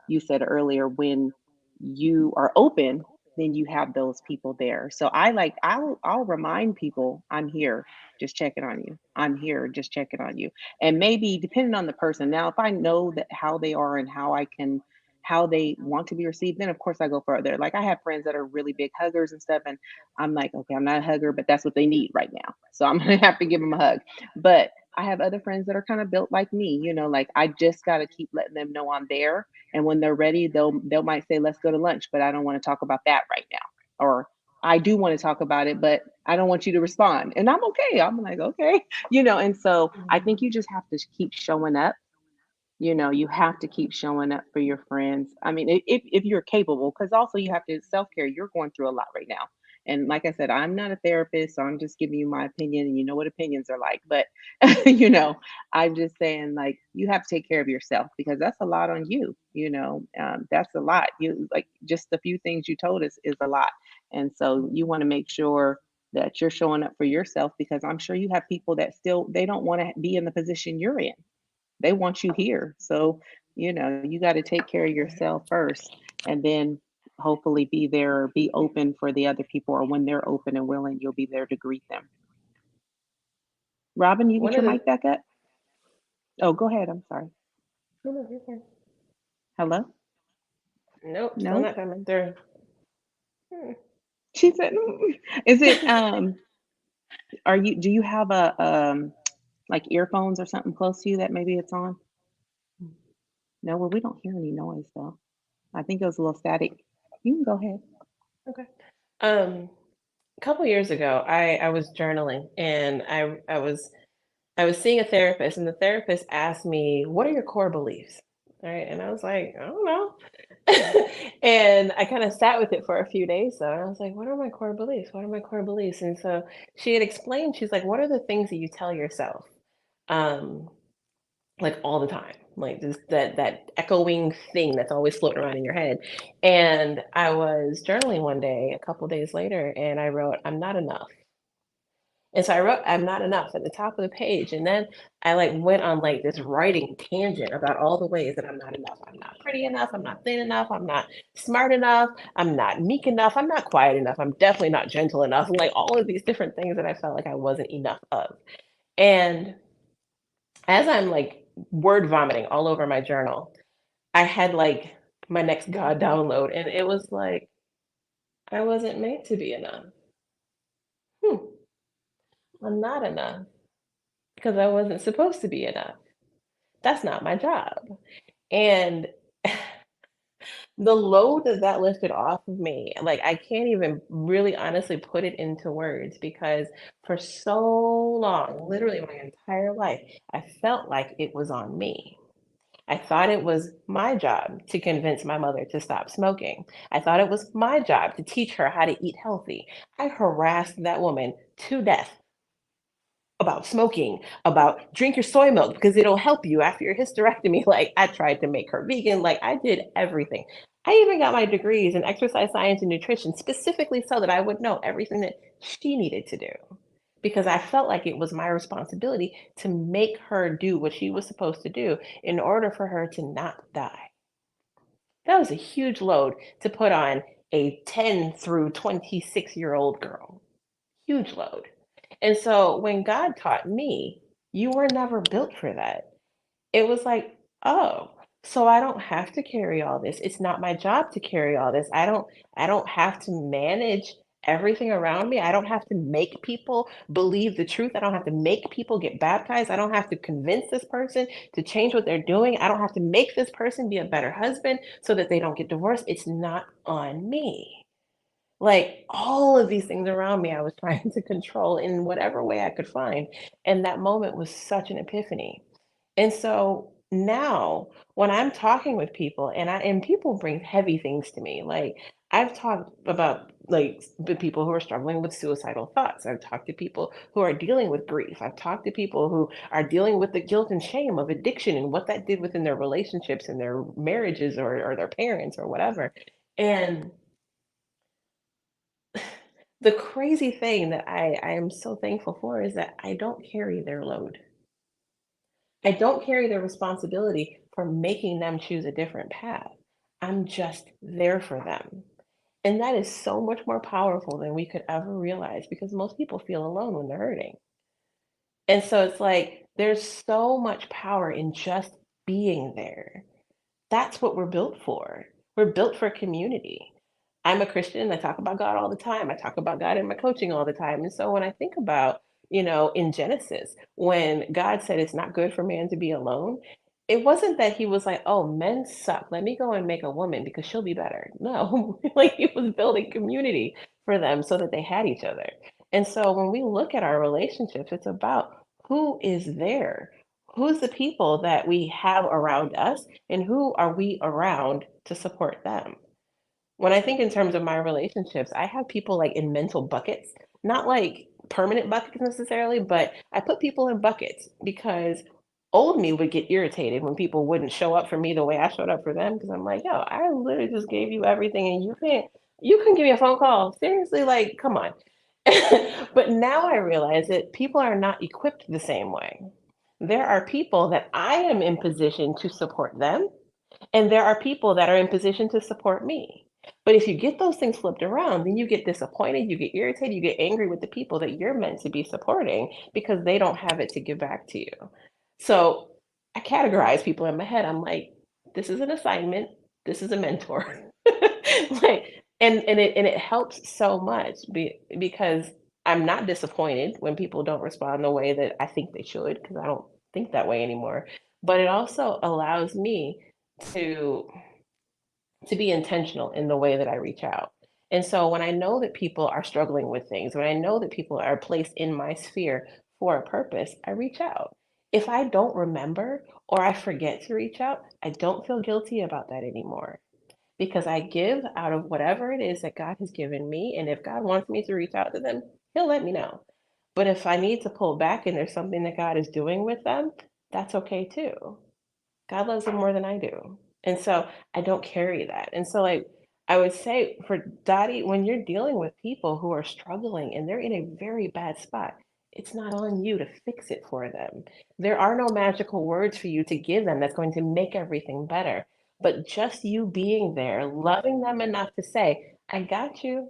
you said earlier, when you are open, then you have those people there. So I'll remind people I'm here, just checking on you. I'm here, just checking on you. And maybe depending on the person. Now, if I know that how they are and how they want to be received, then of course I go further. Like I have friends that are really big huggers and stuff, and I'm like, okay, I'm not a hugger, but that's what they need right now. So I'm gonna have to give them a hug. But I have other friends that are kind of built like me, like I just gotta keep letting them know I'm there. And when they're ready, they'll might say, let's go to lunch, but I don't want to talk about that right now. Or I do want to talk about it, but I don't want you to respond. And I'm okay. I'm like, okay. And so I Mhm. think you just have to keep showing up. You have to keep showing up for your friends. I mean, if you're capable, because also you have to self care. You're going through a lot right now. And like I said, I'm not a therapist, so I'm just giving you my opinion, and you know what opinions are like. But, you know, I'm just saying, like, you have to take care of yourself because that's a lot on you. That's a lot. You like just the few things you told us is a lot. And so you want to make sure that you're showing up for yourself because I'm sure you have people that still they don't want to be in the position you're in. They want you here. So, you got to take care of Right. yourself first and then hopefully be there or be open for the other people. Or when they're open and willing, you'll be there to greet them. Robin, you get One your of the mic back up? Oh, go ahead. I'm sorry. no, no, you're fine. Hello? Nope, still No? not coming through. Hmm. She said, is it, do you have like earphones or something close to you that maybe it's on? No, well, we don't hear any noise though. I think it was a little static. You can go ahead. Okay. Um, a couple years ago, I was journaling and I was seeing a therapist, and the therapist asked me, "What are your core beliefs?" Right? And I was like, "I don't know." And I kind of sat with it for a few days though. And I was like, "What are my core beliefs? What are my core beliefs?" And so she had explained, she's like, "What are the things that you tell yourself?" Um, like all the time, like this that echoing thing that's always floating around in your head. And I was journaling one day, a couple days later, and I wrote, "I'm not enough." And so I wrote, "I'm not enough" at the top of the page. And then I like went on like this writing tangent about all the ways that I'm not enough. I'm not pretty enough. I'm not thin enough. I'm not smart enough. I'm not meek enough. I'm not quiet enough. I'm definitely not gentle enough. Like all of these different things that I felt like I wasn't enough of. And as I'm like word vomiting all over my journal, I had like my next God download. And it was like, I wasn't made to be enough. Hmm, I'm not enough because I wasn't supposed to be enough. That's not my job. And the load that that lifted off of me, like I can't even really honestly put it into words because for so long, literally my entire life, I felt like it was on me. I thought it was my job to convince my mother to stop smoking. I thought it was my job to teach her how to eat healthy. I harassed that woman to death about smoking, about drink your soy milk because it'll help you after your hysterectomy. Like I tried to make her vegan. Like I did everything. I even got my degrees in exercise science and nutrition specifically so that I would know everything that she needed to do because I felt like it was my responsibility to make her do what she was supposed to do in order for her to not die. That was a huge load to put on a 10 through 26-year-old girl. Huge load. And so when God taught me, you were never built for that. It was like, oh, so I don't have to carry all this. It's not my job to carry all this. I don't have to manage everything around me. I don't have to make people believe the truth. I don't have to make people get baptized. I don't have to convince this person to change what they're doing. I don't have to make this person be a better husband so that they don't get divorced. It's not on me. Like all of these things around me, I was trying to control in whatever way I could find. And that moment was such an epiphany. And so now when I'm talking with people and people bring heavy things to me, like I've talked about like the people who are struggling with suicidal thoughts. I've talked to people who are dealing with grief. I've talked to people who are dealing with the guilt and shame of addiction and what that did within their relationships and their marriages or their parents or whatever. And the crazy thing that I am so thankful for is that I don't carry their load. I don't carry the responsibility for making them choose a different path. I'm just there for them. And that is so much more powerful than we could ever realize because most people feel alone when they're hurting. And so it's like there's so much power in just being there. That's what we're built for. We're built for community. I'm a Christian. I talk about God all the time. I talk about God in my coaching all the time. And so when I think about, in Genesis, when God said it's not good for man to be alone, it wasn't that he was like, oh, men suck. Let me go and make a woman because she'll be better. No, like he was building community for them so that they had each other. And so when we look at our relationships, it's about who is there? Who's the people that we have around us and who are we around to support them? When I think in terms of my relationships, I have people like in mental buckets, not like permanent buckets necessarily, but I put people in buckets because old me would get irritated when people wouldn't show up for me the way I showed up for them because I'm like, yo, I literally just gave you everything and you can give me a phone call. Seriously, like, come on. But now I realize that people are not equipped the same way. There are people that I am in position to support them, and there are people that are in position to support me. But if you get those things flipped around, then you get disappointed, you get irritated, you get angry with the people that you're meant to be supporting because they don't have it to give back to you. So I categorize people in my head. I'm like, this is an assignment, this is a mentor. Like, and it helps so much because I'm not disappointed when people don't respond the way that I think they should, because I don't think that way anymore. But it also allows me to to be intentional in the way that I reach out. And so when I know that people are struggling with things, when I know that people are placed in my sphere for a purpose, I reach out. If I don't remember or I forget to reach out, I don't feel guilty about that anymore because I give out of whatever it is that God has given me. And if God wants me to reach out to them, He'll let me know. But if I need to pull back and there's something that God is doing with them, that's okay too. God loves them more than I do. And so I don't carry that. And so, like, I would say for Dottie, when you're dealing with people who are struggling and they're in a very bad spot, it's not on you to fix it for them. There are no magical words for you to give them that's going to make everything better. But just you being there, loving them enough to say, I got you.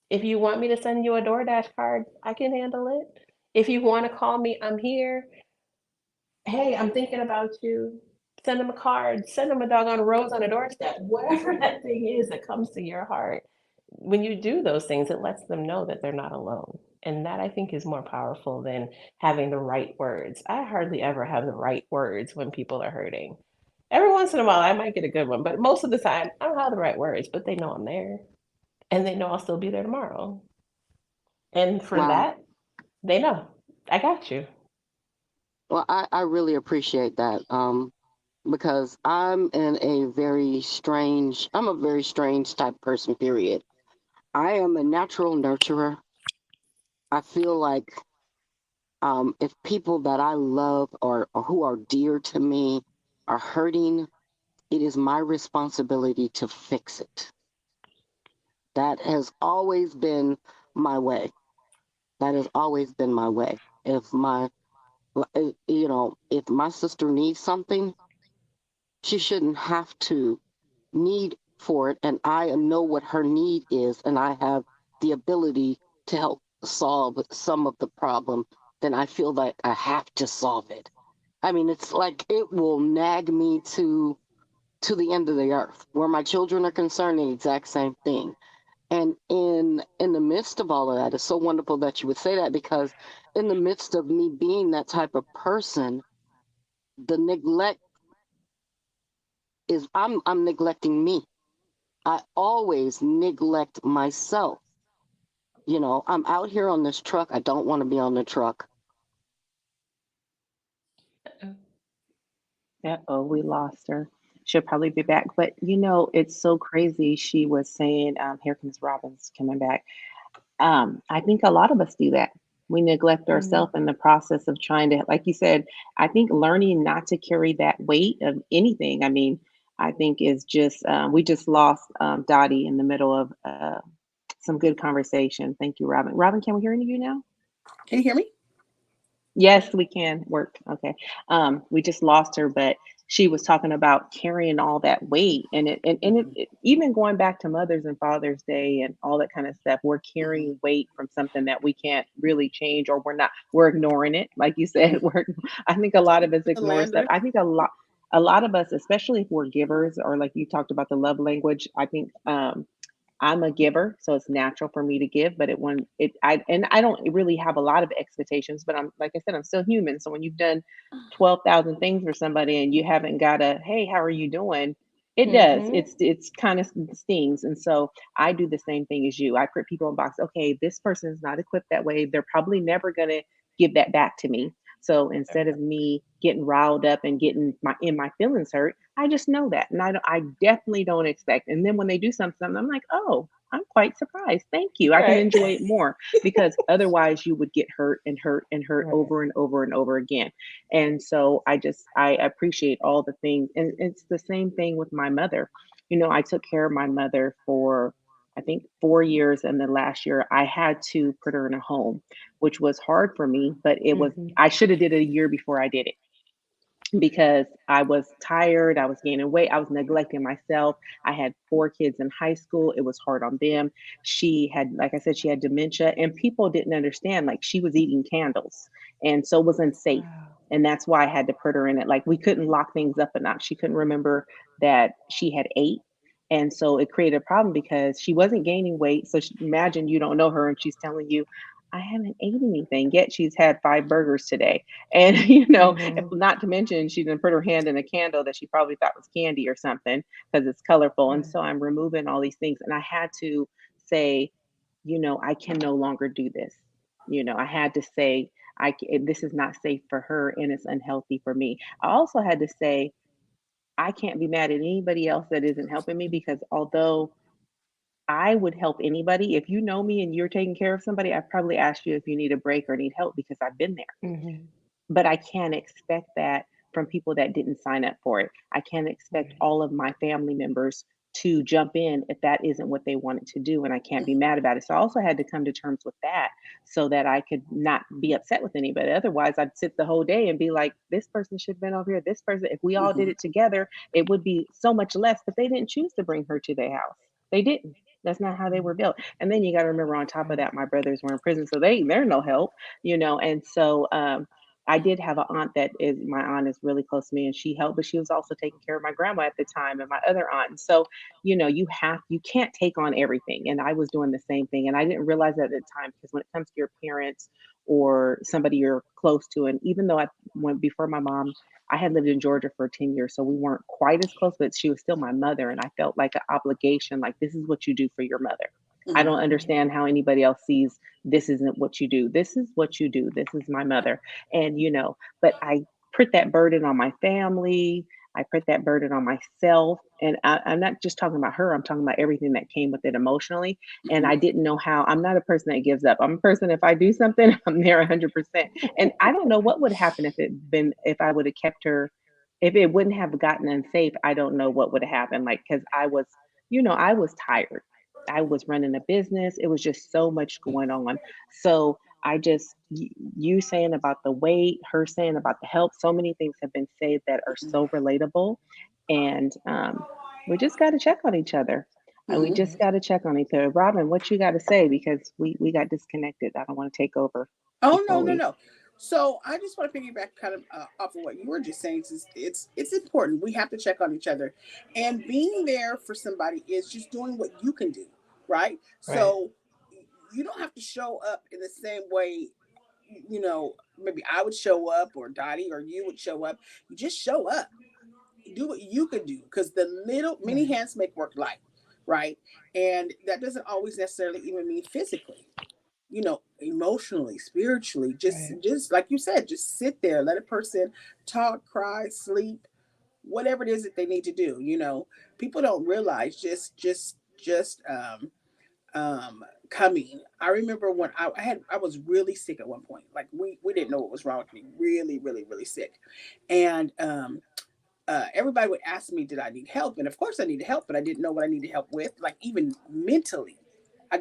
If you want me to send you a DoorDash card, I can handle it. If you want to call me, I'm here. Hey, I'm thinking about you. Send them a card, send them a doggone rose on a doorstep, whatever that thing is that comes to your heart. When you do those things, it lets them know that they're not alone. And that I think is more powerful than having the right words. I hardly ever have the right words when people are hurting. Every once in a while, I might get a good one, but most of the time, I don't have the right words, but they know I'm there and they know I'll still be there tomorrow. And for Wow. that, they know I got you. Well, I really appreciate that. Because I'm a very strange type person, period. I am a natural nurturer. I feel like if people that I love or who are dear to me are hurting, it is my responsibility to fix it. That has always been my way. That has always been my way. If my sister needs something, she shouldn't have to need for it, and I know what her need is, and I have the ability to help solve some of the problem, then I feel like I have to solve it. I mean, it's like it will nag me to the end of the earth. Where my children are concerned, the exact same thing. And in the midst midst of all of that, it's so wonderful that you would say that, because in the midst of me being that type of person, the neglect is I'm neglecting me. I always neglect myself. I'm out here on this truck. I don't want to be on the truck. Oh, we lost her. She'll probably be back. But it's so crazy. She was saying, here comes Robin's coming back. I think a lot of us do that. We neglect Mhm. ourselves in the process of trying to, like you said, I think learning not to carry that weight of anything. I mean, I think is just, we just lost Dottie in the middle of some good conversation. Thank you, Robin. Robin, can we hear you now? Can you hear me? Yes, we can work. Okay. We just lost her, but she was talking about carrying all that weight Hmm. even going back to Mother's and Father's Day and all that kind of stuff, we're Hmm. carrying weight from something that we can't really change, or we're ignoring it. Like you said, Hmm. I think a lot of us And ignore stuff. Landry. I think a lot of us, especially if we're givers, or like you talked about the love language, I think I'm a giver, so it's natural for me to give. But I don't really have a lot of expectations. But I'm, like I said, I'm still human. So when you've done 12,000 things for somebody and you haven't got a hey, how are you doing? It does. Mhm. It's kind of stings. And so I do the same thing as you. I put people in box. Okay, this person is not equipped that way. They're probably never gonna give that back to me. So instead of me getting riled up and getting my feelings hurt, I just know that, and I definitely don't expect. And then when they do something, I'm like, oh, I'm quite surprised. Thank you. I can Right. enjoy it more, because otherwise you would get hurt and hurt and hurt Right. over and over and over again. And so I appreciate all the things, and it's the same thing with my mother. I took care of my mother for I think 4 years, and then last year I had to put her in a home, which was hard for me, but Mhm. I should have did it a year before I did it, because I was tired, I was gaining weight, I was neglecting myself. I had 4 kids in high school. It was hard on them. She had, like I said, she had dementia, and people didn't understand. Like, she was eating candles, and so it was unsafe. Wow. And that's why I had to put her in it. Like, we couldn't lock things up enough. She couldn't remember that she had ate. And so it created a problem because she wasn't gaining weight. So imagine you don't know her and she's telling you, I haven't ate anything yet. She's had 5 burgers today. And, if Mhm. not to mention, she didn't put her hand in a candle that she probably thought was candy or something, because it's colorful. And Right. so I'm removing all these things. And I had to say, I can no longer do this. I had to say, this is not safe for her and it's unhealthy for me. I also had to say, I can't be mad at anybody else that isn't helping me, because although I would help anybody, if you know me and you're taking care of somebody, I probably ask you if you need a break or need help, because I've been there. Mhm. But I can't expect that from people that didn't sign up for it. I can't expect Right. all of my family members to jump in if that isn't what they wanted to do, and I can't be mad about it. So I also had to come to terms with that, so that I could not be upset with anybody. Otherwise, I'd sit the whole day and be like, this person should have been over here. This person, if we all did Hmm. it together, it would be so much less. But they didn't choose to bring her to their house. They didn't. That's not how they Mhm. were built. And then you got to remember, on top of Right. that, my brothers were in prison, so they're no help, And so I did have an aunt that is my aunt is really close to me, and she helped, but she was also taking care of my grandma at the time, and my other aunt. And so, you can't take on everything. And I was doing the same thing. And I didn't realize that at the time, because when it comes to your parents or somebody you're close to, and even though I went before my mom, I had lived in Georgia for 10 years, so we weren't quite as close, but she was still my mother. And I felt like an obligation, like, this is what you do for your mother. I Hmm. don't Mhm. understand how anybody else sees this isn't what you do. This is what you do. This is my mother. And, but I put that burden on my family. I put that burden on myself. And I'm not just talking about her, I'm talking about everything that came with it emotionally. And Hmm. I didn't know how. I'm not a person that gives up. I'm a person, if I do something, I'm there 100%. And I don't know what would happen if I would have kept her, if it wouldn't have gotten unsafe. I don't know what would have happened. Like, because I was tired. I was running a business. It was just so much going on. So I just, you saying about the weight, her saying about the help, so many things have been said that are so relatable. And we just got to check on each other. We Hmm. just Right. got to check on each other. Robin, what you got to say? Because we got disconnected. I don't want to take over Oh, no, before no, we. no. So I just want to piggyback kind of off of what you were just saying. It's important. We have to check on each other, and being there for somebody is just doing what you can do, right? Right. So you don't have to show up in the same way, maybe I would show up or Dottie or you would show up. You just show up, do what you could do, because the little many Right. hands make work light, right? And that doesn't always necessarily even mean physically, emotionally, spiritually. just Right. just like you said, just sit there, let a person talk, cry, sleep, whatever it is that they need to do. People don't realize just coming. I remember when I was really sick at one point. Like we didn't know what was wrong with me. Really, really, really sick. And everybody would ask me, did I need help? And of course I needed help, but I didn't know what I needed help with. Like even mentally, I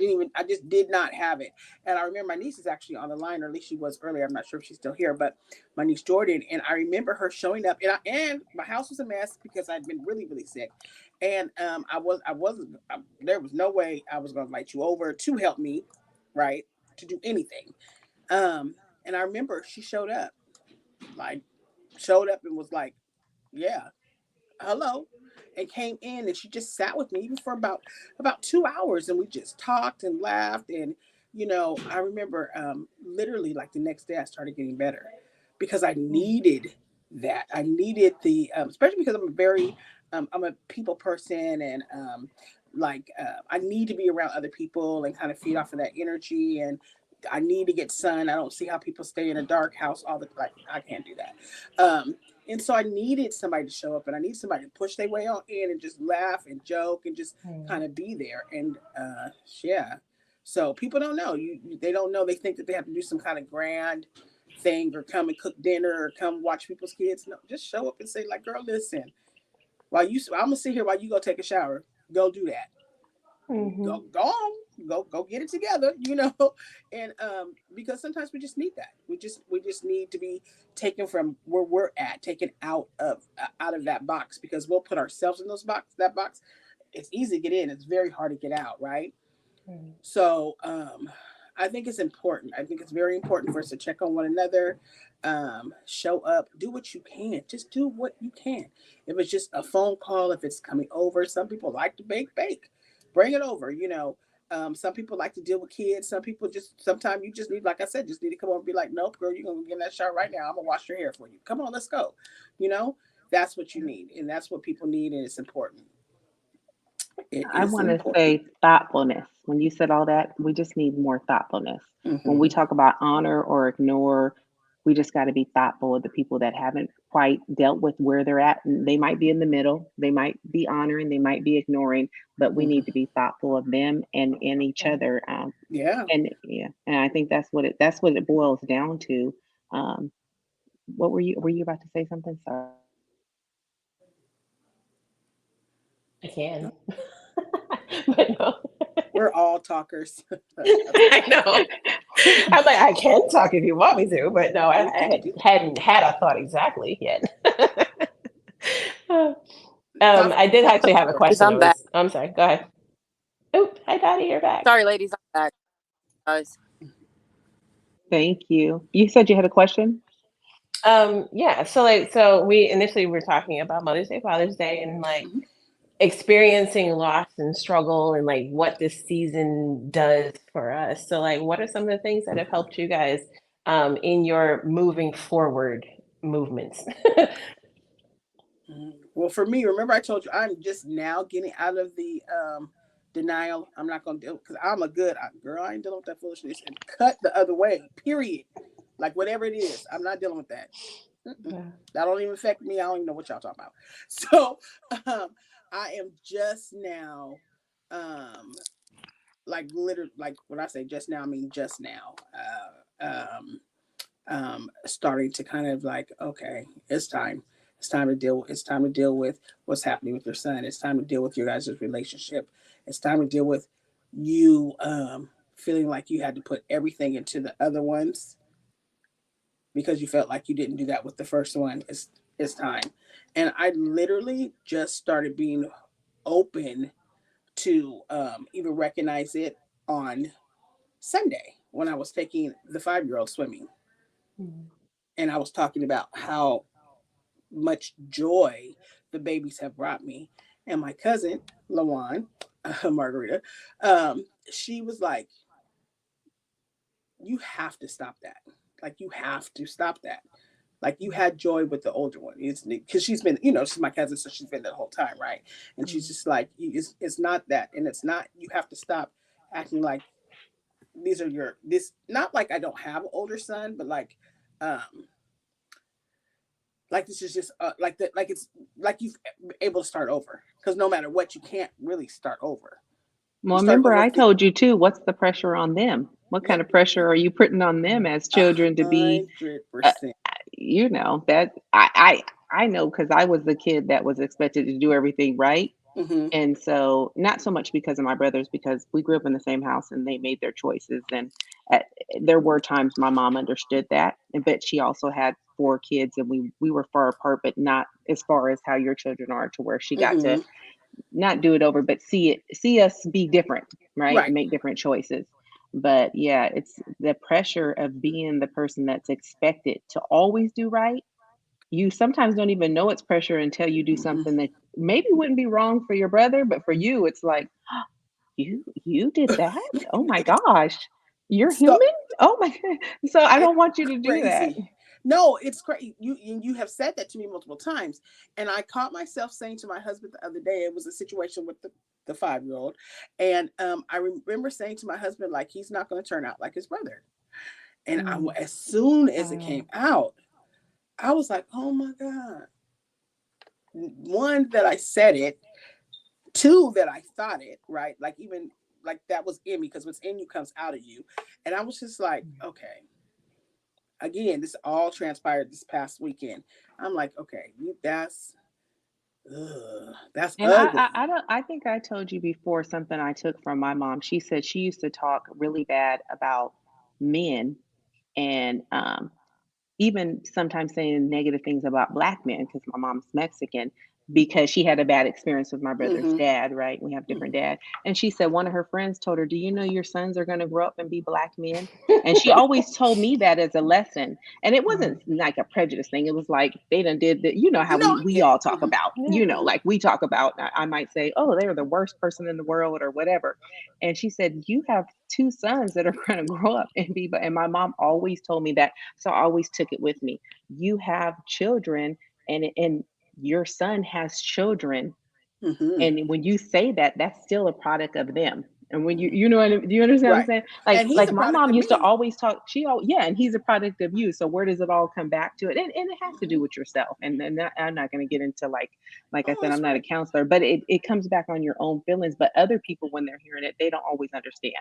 just did not have it. And I remember my niece is actually on the line, or at least she was earlier. I'm not sure if she's still here, but my niece Jordan. And I remember her showing up, and my house was a mess because I'd been really, really sick. And there was no way I was going to invite you over to help me, right? To do anything. And I remember she like, showed up and was like, yeah, hello, and came in, and she just sat with me even for about 2 hours, and we just talked and laughed. And I remember literally like the next day I started getting better, because I Mm. needed that. I needed the especially because I'm a people person, and I need to be around other people and kind of feed off of that energy. And I need to get sun. I don't see how people stay in a dark house all the like. I can't do that. And so I needed somebody to show up, and I need somebody to push their way on in and just laugh and joke and just Mm. kind of be there. And yeah, so people don't know. They don't know. They think that they have to do some kind of grand thing, or come and cook dinner, or come watch people's kids. No, just show up and say like, "Girl, listen. I'm gonna sit here while you go take a shower. Go do that. Mm-hmm. Go on, go get it together, and because sometimes we just need that. We just need to be taken from where we're at, taken out of that box, because we'll put ourselves in that box. It's easy to get in, it's very hard to get out, right? Mm. So I think it's important. I think it's very important for us to check on one another, show up, do what you can. Just do what you can. If it's just a phone call, if it's coming over, some people like to bake. Bring it over. Some people like to deal with kids. Some people sometimes you just need, like I said, just need to come over and be like, nope, girl, you're gonna get in that shower right now. I'm gonna wash your hair for you. Come on, let's go. You know, that's what you need, and that's what people need, and it's important. It I is want to important. say thoughtfulness. When you said all that, we just need more thoughtfulness. When we Hmm. talk about honor or ignore, we just got to be thoughtful of the people that haven't quite dealt with where they're at. And they might be in the middle, they might be honoring, they might be ignoring, but we need to be thoughtful of them and each Right. other. Yeah. And yeah, and I think that's what it boils down to. Um, what were you about to say something? Sorry. I can, but no. We're all talkers. I know. I'm like, I can talk if you want me to, but no, We can I do hadn't had a thought exactly yet. thought. I did actually have a Ladies, question. I'm back. I'm sorry. Go ahead. Oh, hi, Daddy, you're back. Sorry, ladies, I'm back. Guys. Thank you. You said you had a question? Yeah. So we initially were talking about Mother's Day, Father's Day, and like Mhm. experiencing loss and struggle, and like what this season does for us. So, like, what are some of the things that have helped you guys in your moving forward movements? Well, for me, remember I told you I'm just now getting out of the denial. I'm not gonna deal, because I'm a good girl. I ain't dealing with that foolishness, and cut the other way. Period. Like whatever it is, I'm not dealing with that. Mm-mm. Yeah. That don't even affect me. I don't even know what y'all talking about. So um, I am just now, like literally, like when I say just now, I mean just now. Starting to kind of like, okay, it's time. It's time to deal. It's time to deal with what's happening with your son. It's time to deal with your guys' relationship. It's time to deal with you feeling like you had to put everything into the other ones because you felt like you didn't do that with the first one. It's time. And I literally just started being open to even recognize it on Sunday when I was taking the 5-year-old swimming. Mhm. And I was talking about how much joy the babies have brought me. And my cousin, Lawan, Margarita, she was like, you have to stop that. Like you have to stop that. Like you had joy with the older one, because she's been, she's my cousin, so she's been there the whole time, right? And she's just like, it's not that, and it's not. You have to stop acting like these are this. Not like I don't have an older son, but um, like this is just like that, like it's like you've able to start over. Because no matter what, you can't really start over. You Well, start remember over. I told you too, what's the pressure on them? What Yeah, kind of pressure are you putting on them as children to be, hundred uh, percent. that I know because I was the kid that was expected to do everything right. Mm-hmm. And so, not so much because of my brothers, because we grew up in the same house and they made their choices. And at, there were times my mom understood that, but she also had four kids, and we were far apart, but not as far as how your children are, to where she got to Mm-hmm. not do it over, but see us be different, right? Right. Make different choices. But yeah, it's the pressure of being the person that's expected to always do right. You sometimes don't even know it's pressure until you do Mm-hmm. something that maybe wouldn't be wrong for your brother, but for you, it's like, you did that? Oh my It's gosh, you're so human? Oh my god. So I it's don't want you to do that. crazy. No, it's crazy. You have said that to me multiple times, and I caught myself saying to my husband the other day. It was a situation with the 5-year-old, and I remember saying to my husband, like, he's not going to turn out like his brother. And Mm, as soon as it oh, came out, I was like, oh my god. One, that I said it. Two, that I thought it. Right, like even like that was in me, because what's in you comes out of you. And I was just like, okay. Again, this all transpired this past weekend. I'm like, okay, that's and I ugly. don't, I think I told you before something I took from my mom. She said she used to talk really bad about men, and even sometimes saying negative things about black men, because my mom's Mexican, because she had a bad experience with my brother's Mm-hmm. dad, right? We have different Mm-hmm. dad. And she said one of her friends told her, "Do you know your sons are going to grow up and be black men?" And she always told me that as a lesson. And it wasn't like a prejudice thing. It was like they done did that. You know how No, I we get it. all talk Mm-hmm. about, Yeah. like we talk about, I might say, "Oh, they're the worst person in the world," or whatever. And she said, "You have two sons that are going to grow up and be," and my mom always told me that. So I always took it with me. You have children, and your son has children, Mm-hmm. and when you say that, that's still a product of them. And when Mm-hmm. you know what do you understand what I'm Right. saying? And he's Like a my product mom of used to me. always talk. Yeah, and he's a product of you. So where does it all come back to it? And it has to do Mm-hmm. with yourself. And then I'm not going to get into like I Oh, said, I'm that's not a right. counselor, but it comes back on your own feelings. But other people, when they're hearing it, they don't always understand.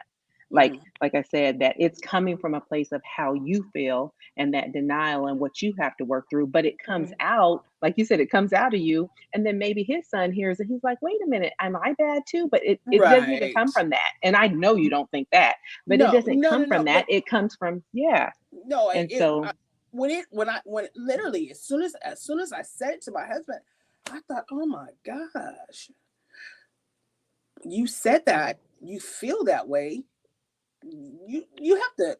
Mm-hmm. Like I said, that it's coming from a place of how you feel and that denial and what you have to work through. But it comes Right. out, like you said, it comes out of you, and then maybe his son hears it. He's like, wait a minute, am I bad too? But it doesn't even come Right. from that. And I know you don't think that, but it No, doesn't no, come no, no. from that. But It comes from, yeah. no, And so, when literally as soon as I said it to my husband, I thought, oh my gosh, you said that, you feel that way, you have to,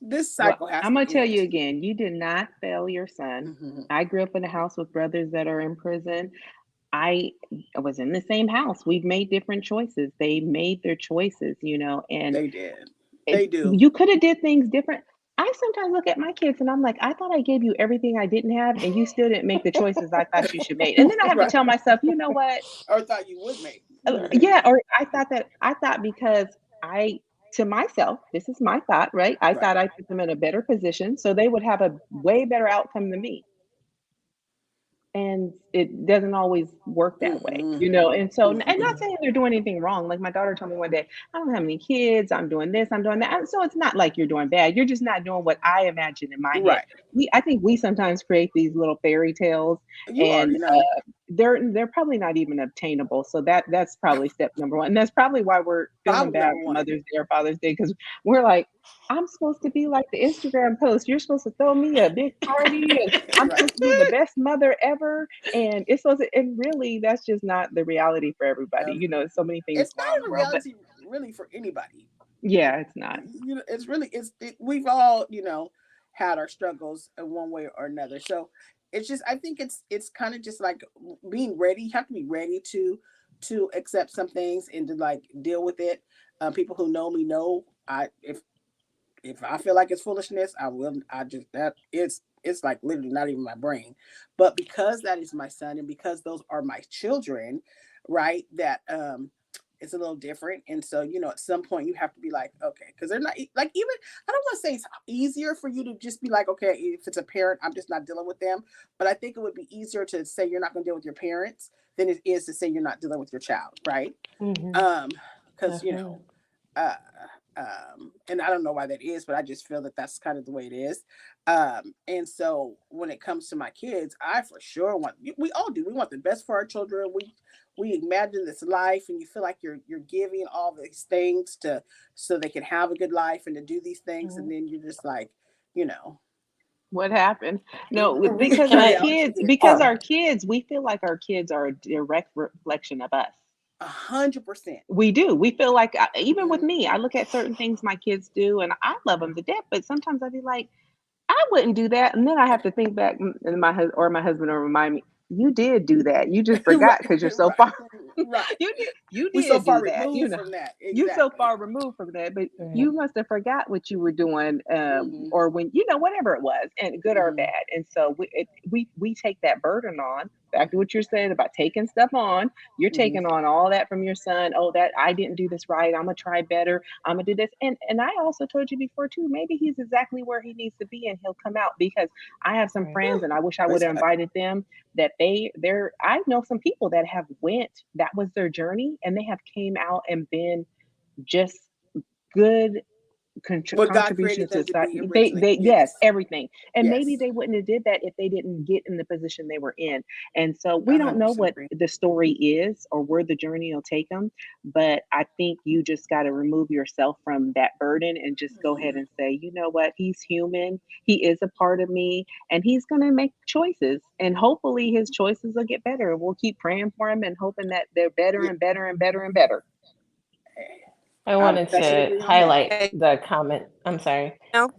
this well, cycle has I'm to going to tell end. you again, you did not fail your son. Mm-hmm. I grew up in a house with brothers that are in prison. I was in the same house. We've made different choices. They made their choices, and They did. They do. you could have did things different. I sometimes look at my kids and I'm like, I thought I gave you everything I didn't have, and you still didn't make the choices I thought you should make. And then I have to Right. tell myself, you know what? Or thought you would make. Right. Yeah, or I thought because I to myself, this is my thought, right? I Right. thought I put them in a better position so they would have a way better outcome than me. And it doesn't always work that way, Mm-hmm. and so, and Mm-hmm. not saying they're doing anything wrong. Like my daughter told me one day, I don't have any kids, I'm doing this, I'm doing that. And so it's not like you're doing bad. You're just not doing what I imagine in my head. Right. I think we sometimes create these little fairy tales, You and already know. they're probably not even obtainable. So that's probably step number one. And that's probably why we're feeling Problem bad number for one. Mother's Day or Father's Day, because we're like, I'm supposed to be like the Instagram post. You're supposed to throw me a big party, and I'm Right. supposed to be the best mother ever. And it's supposed to, and really, that's just not the reality for everybody. Um, So many things it's go not on in the even world, but reality really for anybody. yeah, it's not. It's really we've all had our struggles in one way or another. So it's just, I think it's kind of just like being ready. You have to be ready to accept some things and to like deal with it. People who know me know, If I feel like it's foolishness, I will. I just that it's like literally not even my brain. But because that is my son, and because those are my children, right? That it's a little different. And so, at some point you have to be like, okay, because they're not like, even, I don't want to say it's easier for you to just be like, okay, if it's a parent, I'm just not dealing with them. But I think it would be easier to say you're not going to deal with your parents than it is to say you're not dealing with your child, right? Because uh, and I don't know why that is, but I just feel that that's kind of the way it is. And so when it comes to my kids, I for sure want, we all do, we want the best for our children. We imagine this life, and you feel like you're giving all these things to, so they can have a good life and to do these things, and then you're just like, you know, What happened? No, Can I? reality hits. because our kids, we feel like our kids are a direct reflection of us. 100%. We do. We feel like, even with me, I Mhm. look at certain things my kids do and I love them to death, but sometimes I'd be like, I wouldn't do that. And then I have to think back, and my husband will remind me, you did do that. You just Right, forgot because you're so right, far. right. You We so did do far that. removed from that. You so Exactly. far removed from that, but Right. you must have forgot what you were doing, Hmm. or when, whatever it was, and good or Hmm. bad. And so we take that burden on. Back to what you're saying about taking stuff on. You're Hmm. taking on all that from your son. Oh, that I didn't do this right. I'm gonna try better. I'm gonna do this. And I also told you before too. Maybe he's exactly where he needs to be, and he'll come out, because I have some Right. friends, and I wish I would Praise have God. invited them. That I know some people that have went. That was their journey, and they have came out and been just good What God contributions created to them to society. be originally. They yes, Yes. everything. And maybe Yes. they wouldn't have did that if they didn't get in the position they were in. And so we don't know 100% what agree. the story is or where the journey will take them, but I think you just got to remove yourself from that burden and just go ahead Mhm. and say, you know what, he's human, he is a part of me, and he's going to make choices, and hopefully his choices will get better, and we'll keep praying for him and hoping that they're better Yeah, and better and better and better. I I would wanted touch and to agree on that. highlight Hey, the comment. I'm sorry. now,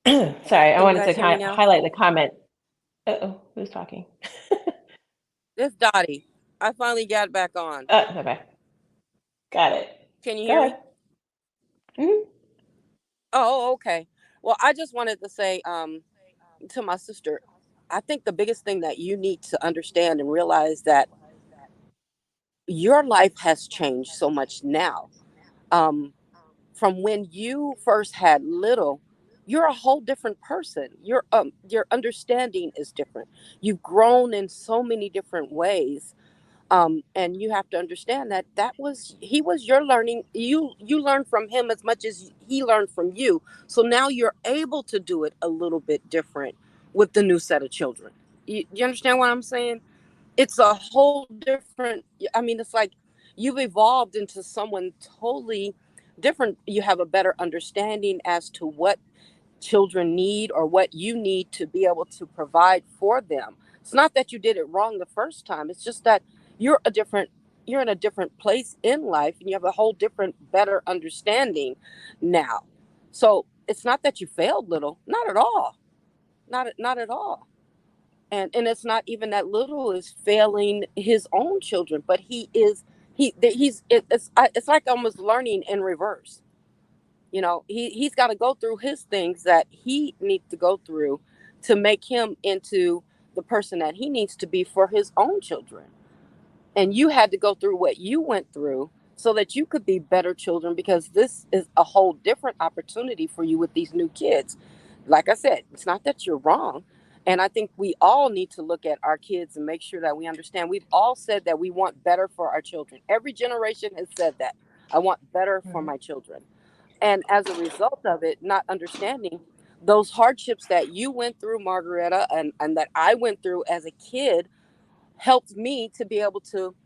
Sorry, I can you wanted guys to hear me now? highlight the comment. Uh-oh, who's talking? This Dottie. I finally got back on. Okay, got it. Can you Go hear ahead. me? Mhm. Oh, okay. Well, I just wanted to say to my sister, I think the biggest thing that you need to understand and realize that your life has changed so much now. Um, from when you first had little, you're a whole different person. Your understanding is different. You've grown in so many different ways. And you have to understand that he was your learning. You learned from him as much as he learned from you. So now you're able to do it a little bit different with the new set of children. You understand what I'm saying? It's a whole different. I mean, it's like you've evolved into someone totally different. You have a better understanding as to what children need or what you need to be able to provide for them. It's not that you did it wrong the first time. It's just that you're a different you're in a different place in life, and you have a whole different better understanding now. So it's not that you failed little, not at all. Not at all. And it's not even that little is failing his own children, but it's like almost learning in reverse. He's got to go through his things that he needs to go through to make him into the person that he needs to be for his own children. And you had to go through what you went through so that you could be better children, because this is a whole different opportunity for you with these new kids. Like I said, it's not that you're wrong. And I think we all need to look at our kids and make sure that we understand. We've all said that we want better for our children. Every generation has said that. I want better for Mhm. my children. And as a result of it, not understanding those hardships that you went through, Margareta, and that I went through as a kid, helped me to be able to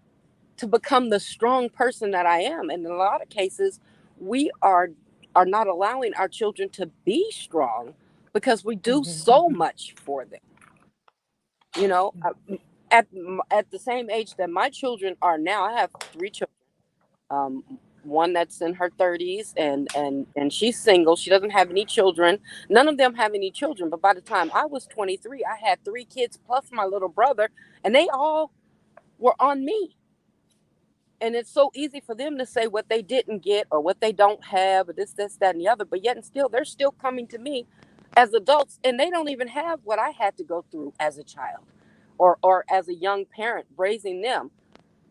become the strong person that I am. And in a lot of cases, we are not allowing our children to be strong because we do Mhm. so much for them. You know, at at the same age that my children are now, I have three children. One that's in her 30s, and she's single. She doesn't have any children. None of them have any children. But by the time I was 23, I had three kids plus my little brother, and they all were on me. And it's so easy for them to say what they didn't get or what they don't have, or this, that, and the other. But yet and still, they're still coming to me as adults, and they don't even have what I had to go through as a child, or as a young parent raising them.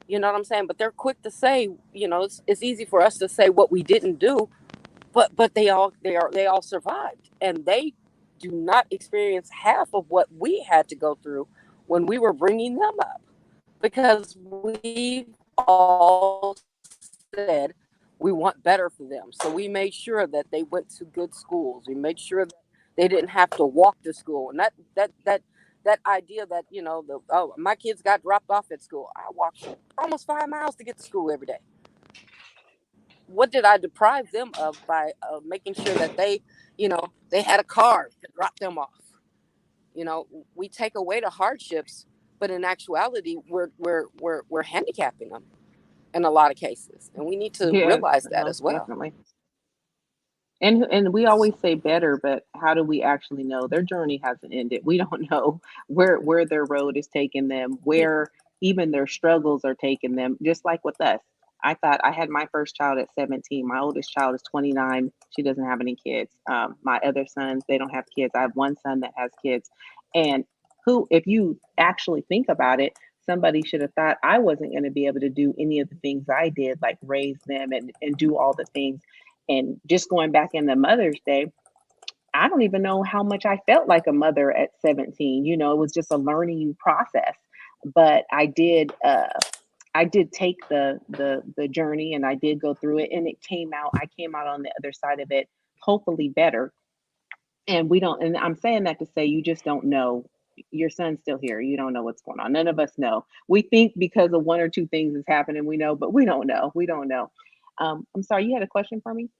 You know what I'm saying? But they're quick to say, it's easy for us to say what we didn't do, but they all survived, and they do not experience half of what we had to go through when we were bringing them up, because we all said we want better for them. So we made sure that they went to good schools. We made sure that they didn't have to walk to school. And that idea that, my kids got dropped off at school. I walked almost 5 miles to get to school every day. What did I deprive them of by making sure that they had a car to drop them off? We take away the hardships, but in actuality, we're handicapping them in a lot of cases, and we need to Yes, realize that most as well. definitely. And we always say better, but how do we actually know? Their journey hasn't ended. We don't know where their road is taking them, where even their struggles are taking them. Just like with us, I thought I had my first child at 17. My oldest child is 29. She doesn't have any kids. My other sons, they don't have kids. I have one son that has kids, and who, if you actually think about it, somebody should have thought I wasn't going to be able to do any of the things I did, like raise them and do all the things. And just going back in the Mother's Day, I don't even know how much I felt like a mother at 17. It was just a learning process. But I did take the journey, and I did go through it, and I came out on the other side of it hopefully better. And we don't, and I'm saying that to say you just don't know. Your son's still here. You don't know what's going on. None of us know. We think because of one or two things is happening, we know, but we don't know. We don't know. I'm sorry, you had a question for me?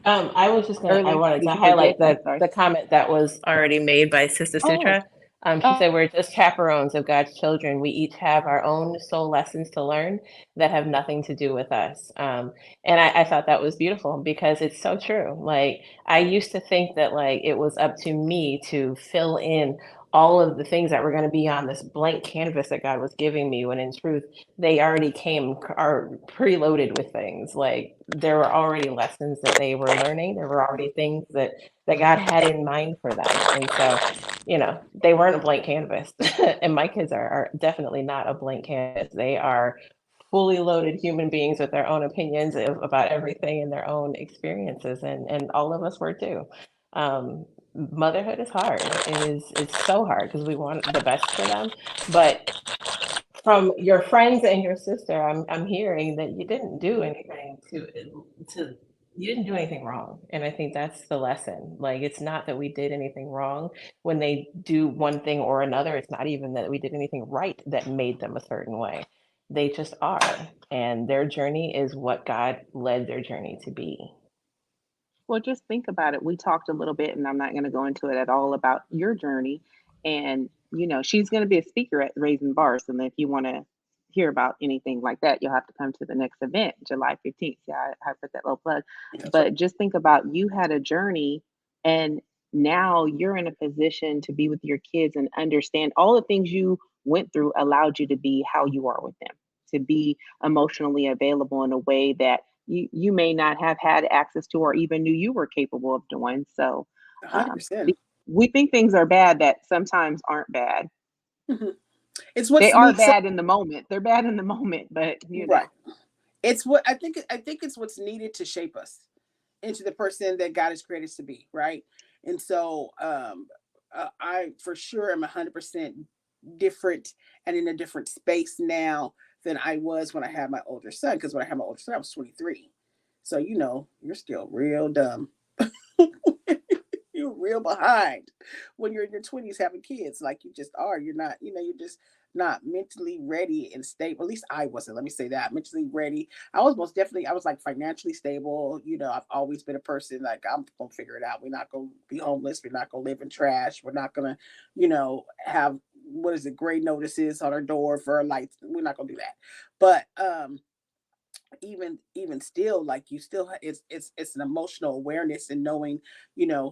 I was just gonna. I Earlier, wanted did to you forget? highlight I'm the sorry. the comment that was already made by Sister Oh, Sutra. She said, "We're just chaperones of God's children. We each have our own soul lessons to learn that have nothing to do with us." And I thought that was beautiful because it's so true. Like I used to think that like it was up to me to fill in all of the things that were going to be on this blank canvas that God was giving me, when in truth they already are preloaded with things. Like there were already lessons that they were learning. There were already things that God had in mind for them. And so, they weren't a blank canvas. And my kids are definitely not a blank canvas. They are fully loaded human beings with their own opinions about everything and their own experiences. And all of us were too. Motherhood is hard. It's so hard because we want the best for them. But from your friends and your sister, I'm hearing that you didn't do anything to you didn't do anything wrong. And I think that's the lesson. Like it's not that we did anything wrong when they do one thing or another. It's not even that we did anything right that made them a certain way. They just are. And their journey is what God led their journey to be. well, just think about it. We talked a little bit, and I'm not going to go into it at all about your journey. And, she's going to be a speaker at Raising Bars. And if you want to hear about anything like that, you'll have to come to the next event, July 15th. Yeah, I put that little plug. That's right. But just think about you had a journey, and now you're in a position to be with your kids and understand all the things you went through allowed you to be how you are with them, to be emotionally available in a way that you may not have had access to or even knew you were capable of doing. So um, 100%. we think things are bad that sometimes aren't bad. Mhm. It's They what's are neat. So, bad in the moment. They're bad in the moment, but right. It's what I think. I think it's what's needed to shape us into the person that God has created us to be. Right. And so, I for sure am 100% different and in a different space now than I was when I had my older son. Because when I had my older son, I was 23. So you're still real dumb. You're real behind when you're in your 20s having kids, like you just are. You're not, you're just not mentally ready and stable. At least I wasn't. Let me say that. Mentally ready. I was most definitely, I was like financially stable. I've always been a person like, I'm gonna figure it out. We're not gonna be homeless. We're not gonna live in trash. We're not gonna, have what is it, gray notices on our door for our lights. We're not gonna do that. But even still, like you still it's an emotional awareness and knowing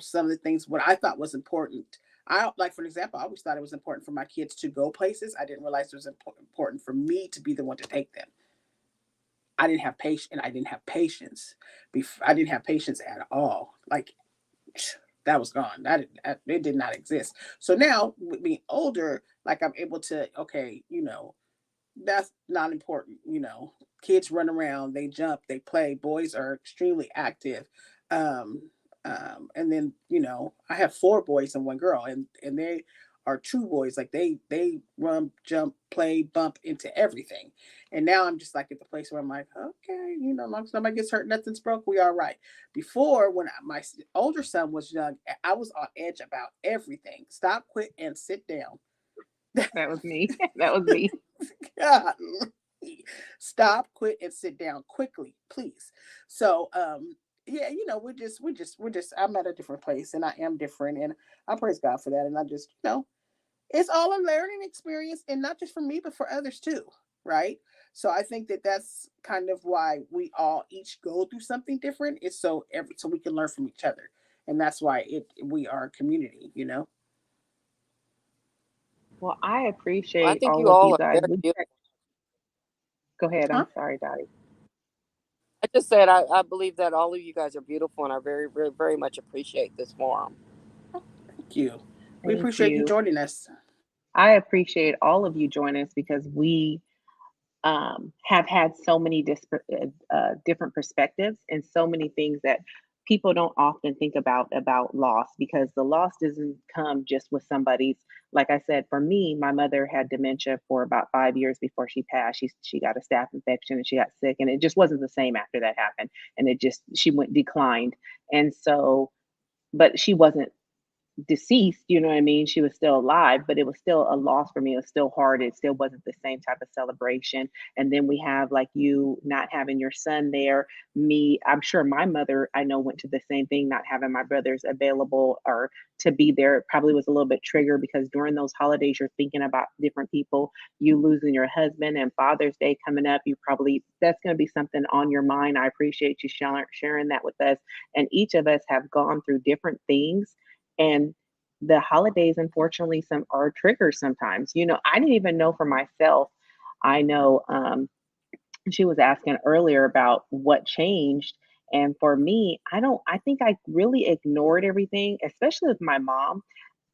some of the things what I thought was important I like, for example, I always thought it was important for my kids to go places. I didn't realize it was important for me to be the one to take them. I didn't have patience, and I didn't have patience. I didn't have patience at all. Like, that was gone. It did not exist. So now, with being older, like, I'm able to, okay, that's not important. Kids run around, they jump, they play. Boys are extremely active. Um, and then, I have four boys and one girl, and they are two boys. Like, they run, jump, play, bump into everything. And now I'm just like at the place where I'm like, okay, as long as nobody gets hurt, nothing's broke, we all right. Before, when my older son was young, I was on edge about everything. Stop, quit, and sit down. That was me. That was me. God, stop, quit, and sit down quickly, please. So, yeah, we're just. I'm at a different place, and I am different, and I praise God for that. And I just, it's all a learning experience, and not just for me, but for others too, right? So I think that that's kind of why we all each go through something different. It's so we can learn from each other, and that's why we are a community. Well, I Well, I appreciate think all you of all you are guys. very beautiful. Go ahead. Huh? I'm sorry, Dottie. I just said I believe that all of you guys are beautiful, and I very, very, very much appreciate this forum. Thank you. We Thank appreciate you you. joining us. I appreciate all of you joining us because we have had so many different perspectives and so many things that people don't often think about loss, because the loss doesn't come just with somebody's. Like I said, for me, my mother had dementia for about 5 years before she passed. She got a staph infection and she got sick, and it just wasn't the same after that happened. And she went declined, and so, but she wasn't deceased, you know what I mean? She was still alive, but it was still a loss for me. It was still hard. It still wasn't the same type of celebration. And then we have like you not having your son there. Me, I'm sure my mother, I know, went to the same thing, not having my brothers available or to be there. It probably was a little bit trigger because during those holidays, you're thinking about different people, you losing your husband and Father's Day coming up. That's going to be something on your mind. I appreciate you sharing that with us. And each of us have gone through different things, and the holidays, unfortunately, some are triggers sometimes. I didn't even know for myself. I know she was asking earlier about what changed. And for me, I think I really ignored everything, especially with my mom.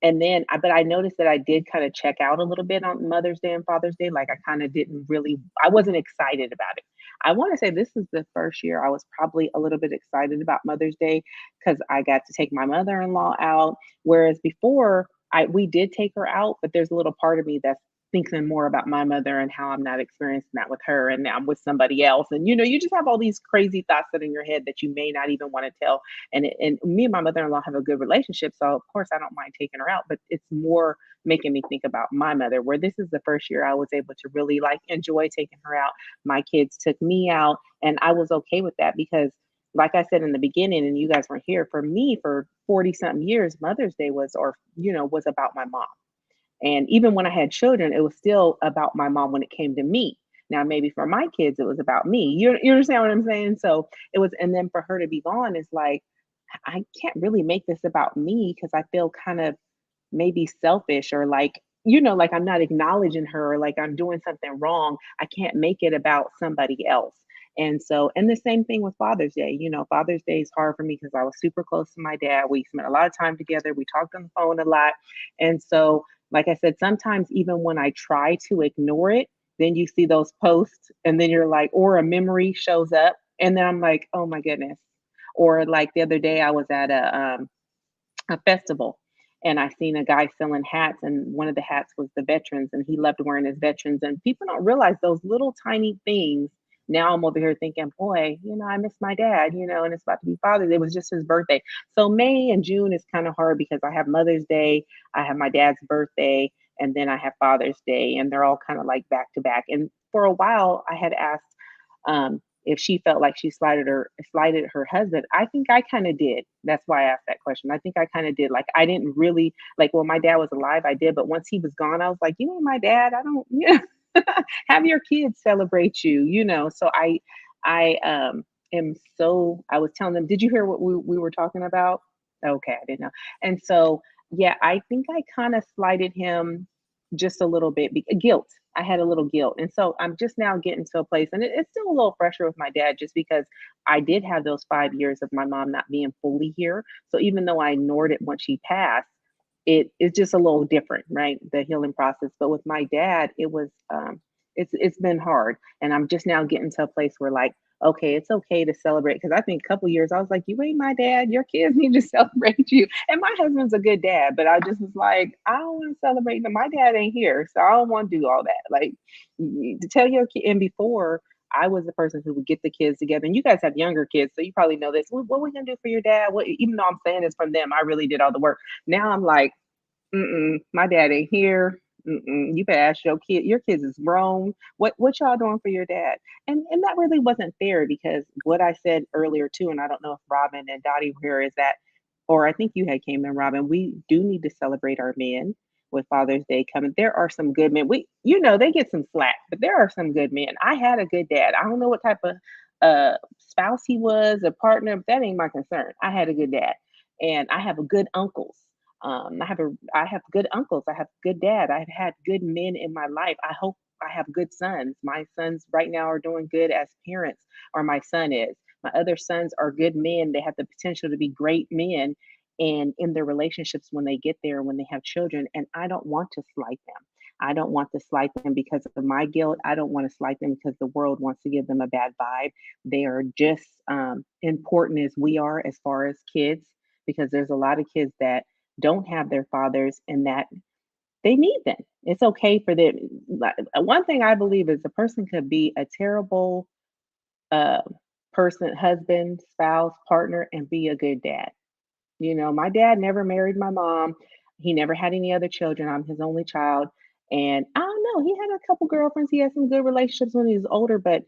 And then but I noticed that I did kind of check out a little bit on Mother's Day and Father's Day. Like, I kind of didn't really, I wasn't excited about it. I want to say this is the first year I was probably a little bit excited about Mother's Day because I got to take my mother-in-law out. Whereas before, we did take her out, but there's a little part of me that's thinking more about my mother and how I'm not experiencing that with her, and now I'm with somebody else. And you just have all these crazy thoughts that are in your head that you may not even want to tell. And me and my mother-in-law have a good relationship, so of course I don't mind taking her out, but it's more making me think about my mother, where this is the first year I was able to really like enjoy taking her out. My kids took me out, and I was okay with that because, like I said in the beginning, and you guys weren't here, for me, for 40 something years, Mother's Day was about my mom. And even when I had children, it was still about my mom when it came to me. Now, maybe for my kids, it was about me. You understand what I'm saying? So it was, and then for her to be gone, it's like, I can't really make this about me because I feel kind of maybe selfish, or like, like I'm not acknowledging her, or like I'm doing something wrong. I can't make it about somebody else. And so, and the same thing with Father's Day. Father's Day is hard for me because I was super close to my dad. We spent a lot of time together. We talked on the phone a lot. And so, like I said, sometimes even when I try to ignore it, then you see those posts, and then you're like, or a memory shows up, and then I'm like, oh my goodness. Or like the other day, I was at a festival, and I seen a guy selling hats, and one of the hats was the veterans, and he loved wearing his veterans. And people don't realize those little tiny things. Now I'm over here thinking, boy, I miss my dad, and it's about to be Father's Day. It was just his birthday. So May and June is kind of hard because I have Mother's Day, I have my dad's birthday, and then I have Father's Day, and they're all kind of like back to back. And for a while, I had asked if she felt like she slighted her husband. I think I kind of did. That's why I asked that question. I think I kind of did. Like, I didn't really like when my dad was alive, I did, but once he was gone, I was like, my dad, I don't have your kids celebrate you, So I was telling them, did you hear what we were talking about? Okay, I didn't know. And so Yeah, I think I kind of slighted him just a little bit. Guilt. I had a little guilt. And so I'm just now getting to a place, and it's still a little pressure with my dad just because I did have those 5 years of my mom not being fully here. So even though I ignored it once she passed, it is just a little different, right? The healing process. But with my dad, it's been hard. And I'm just now getting to a place where like, okay, it's okay to celebrate. Because I think a couple years I was like, you ain't my dad. Your kids need to celebrate you. And my husband's a good dad, but I just was like, I don't want to celebrate them. My dad ain't here, so I don't want to do all that. Like to tell your kid. And before, I was the person who would get the kids together. And you guys have younger kids, so you probably know this. What are we gonna do for your dad? What? Even though I'm saying this from them, I really did all the work. Now I'm like, mm-mm, my dad ain't here. Mm-mm, you better ask your kid. Your kids is grown. What y'all doing for your dad? And that really wasn't fair because what I said earlier too, and I don't know if Robin and Dottie were here, is that, or I think you had came in, Robin. We do need to celebrate our men with Father's Day coming. There are some good men. They get some slack, but there are some good men. I had a good dad. I don't know what type of spouse he was, a partner. But that ain't my concern. I had a good dad, and I have a good uncles. I have good uncles. I have good dad. I've had good men in my life. I hope I have good sons. My sons right now are doing good as parents, or my son is. My other sons are good men. They have the potential to be great men and in their relationships when they get there, when they have children. And I don't want to slight them. I don't want to slight them because of my guilt. I don't want to slight them because the world wants to give them a bad vibe. They are just important as we are as far as kids, because there's a lot of kids that don't have their fathers and that they need them. It's okay for them. Like, one thing I believe is a person could be a terrible uh, person, husband, spouse, partner, and be a good dad. My dad never married my mom. He never had any other children. I'm his only child. And I don't know, he had a couple girlfriends. He had some good relationships when he was older, but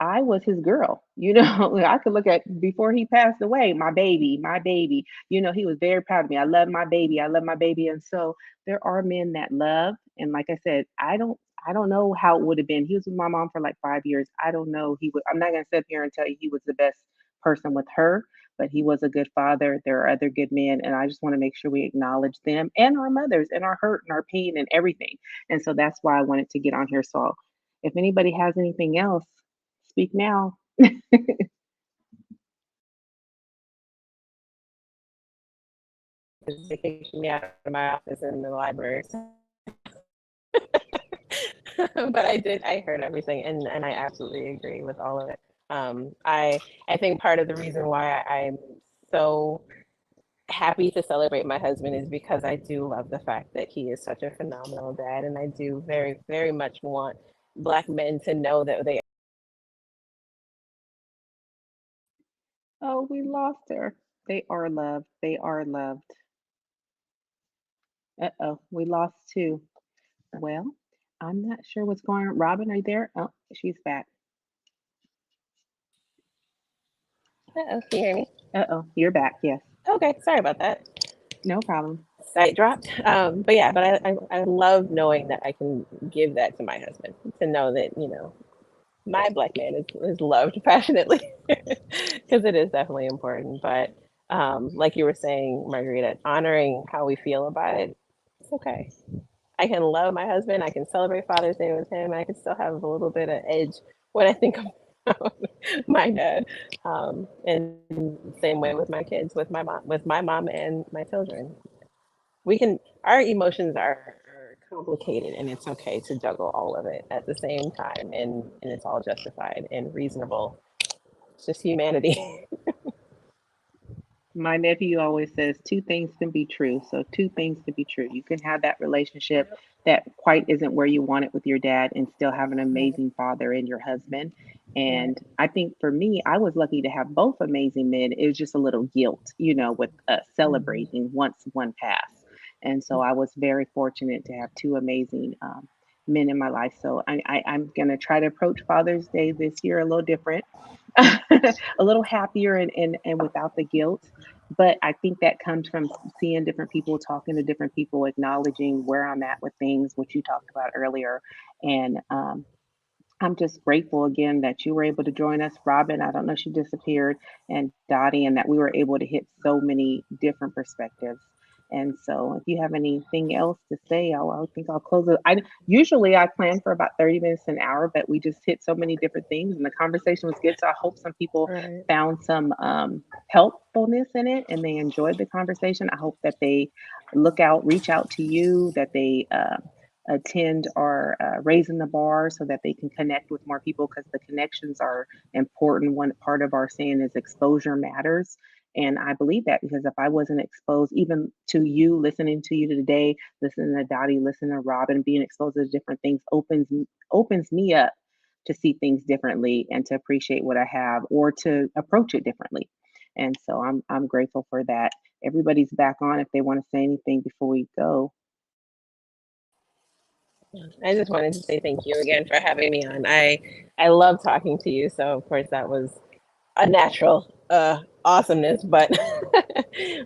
I was his girl. I could look at before he passed away, my baby, my baby. He was very proud of me. I love my baby. I love my baby. And so there are men that love. And like I said, I don't know how it would have been. He was with my mom for like 5 years. I don't know. I'm not gonna sit here and tell you he was the best person with her, but he was a good father. There are other good men, and I just want to make sure we acknowledge them and our mothers and our hurt and our pain and everything. And so that's why I wanted to get on here. So if anybody has anything else, speak now. Just vacation me out of my office in the library. But I heard everything, and I absolutely agree with all of it. I think part of the reason why I'm so happy to celebrate my husband is because I do love the fact that he is such a phenomenal dad, and I do very, very much want Black men to know that they. Oh, we lost her. They are loved. They are loved. Uh-oh, we lost two. Well, I'm not sure what's going on. Robin, are you there? Oh, she's back. Uh-oh, can you hear me? Uh-oh, you're back. Yes. Okay, sorry about that. No problem. Site dropped. But yeah, but I love knowing that I can give that to my husband, to know that, my Black man is loved passionately, because it is definitely important. But like you were saying, Margarita, honoring how we feel about it, it's okay. I can love my husband. I can celebrate Father's Day with him. I can still have a little bit of edge when I think about my dad. And same way with my kids, with my mom and my children. Our emotions are complicated, and it's okay to juggle all of it at the same time, and it's all justified and reasonable. It's just humanity. My nephew always says two things can be true. So, two things can be true. You can have that relationship that quite isn't where you want it with your dad and still have an Right, amazing father in your husband. And right, I think for me, I was lucky to have both amazing men. It was just a little guilt, with mhm, celebrating once one passed. And so I was very fortunate to have two amazing men in my life. So I'm going to try to approach Father's Day this year a little different, a little happier and without the guilt. But I think that comes from seeing different people, talking to different people, acknowledging where I'm at with things, which you talked about earlier. And I'm just grateful again that you were able to join us, Robin. I don't know, she disappeared, and Dottie, and that we were able to hit so many different perspectives. And so if you have anything else to say, I think I'll close it. Usually I plan for about 30 minutes, an hour, but we just hit so many different things and the conversation was good. So I hope some people Right. found some helpfulness in it and they enjoyed the conversation. I hope that they reach out to you, that they attend our raising the bar so that they can connect with more people, because the connections are important. One part of our saying is exposure matters. And I believe that, because if I wasn't exposed even to you, listening to you today, listening to Dottie, listening to Robin, being exposed to different things opens me up to see things differently and to appreciate what I have or to approach it differently. And so I'm grateful for that. Everybody's back on if they want to say anything before we go. I just wanted to say thank you again for having me on. I love talking to you, so of course that was a natural awesomeness, but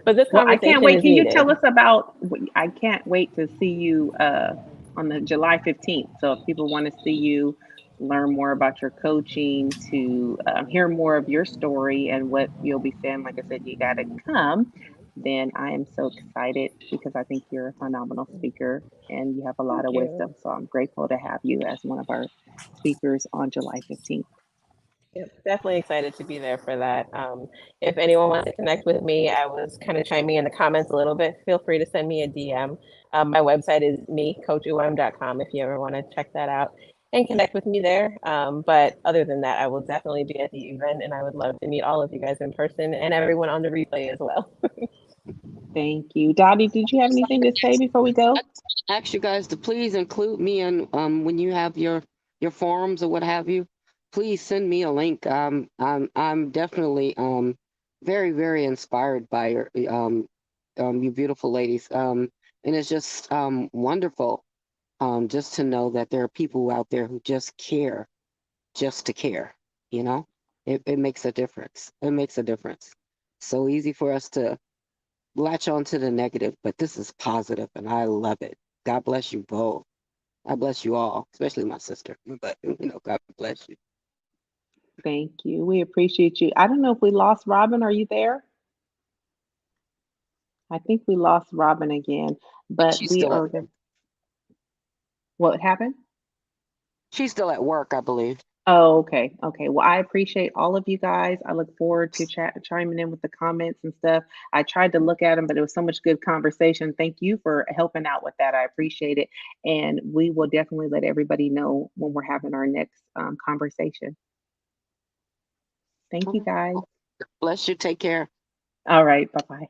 but this Well, I can't conversation wait. is Can you needed. tell us about? I can't wait to see you on the July 15th. So if people want to see you, learn more about your coaching, to hear more of your story and what you'll be saying, like I said, you got to come. Then I am so excited because I think you're a phenomenal speaker and you have a lot Thank of you. wisdom. So I'm grateful to have you as one of our speakers on July 15th. Yep, definitely excited to be there for that. If anyone wants to connect with me, I was kind of chiming in the comments a little bit. Feel free to send me a DM. My website is coachum.com if you ever want to check that out and connect with me there. But other than that, I will definitely be at the event and I would love to meet all of you guys in person and everyone on the replay as well. Thank you. Dottie, did you have anything to say before we go? Ask you guys to please include me in when you have your forums or what have you. Please send me a link. I'm definitely very very inspired by your you beautiful ladies. And it's just wonderful just to know that there are people out there who just care, just to care. You know, it makes a difference. It makes a difference. So easy for us to latch on to the negative, but this is positive and I love it. God bless you both. God bless you all, especially my sister. But God bless you. Thank you. We appreciate you. I don't know if we lost Robin. Are you there? I think we lost Robin again, but She's we still at are. work. What happened? She's still at work, I believe. Oh, okay. Okay. Well, I appreciate all of you guys. I look forward to chiming in with the comments and stuff. I tried to look at them, but it was so much good conversation. Thank you for helping out with that. I appreciate it. And we will definitely let everybody know when we're having our next conversation. Thank you, guys. Bless you. Take care. All right. Bye bye.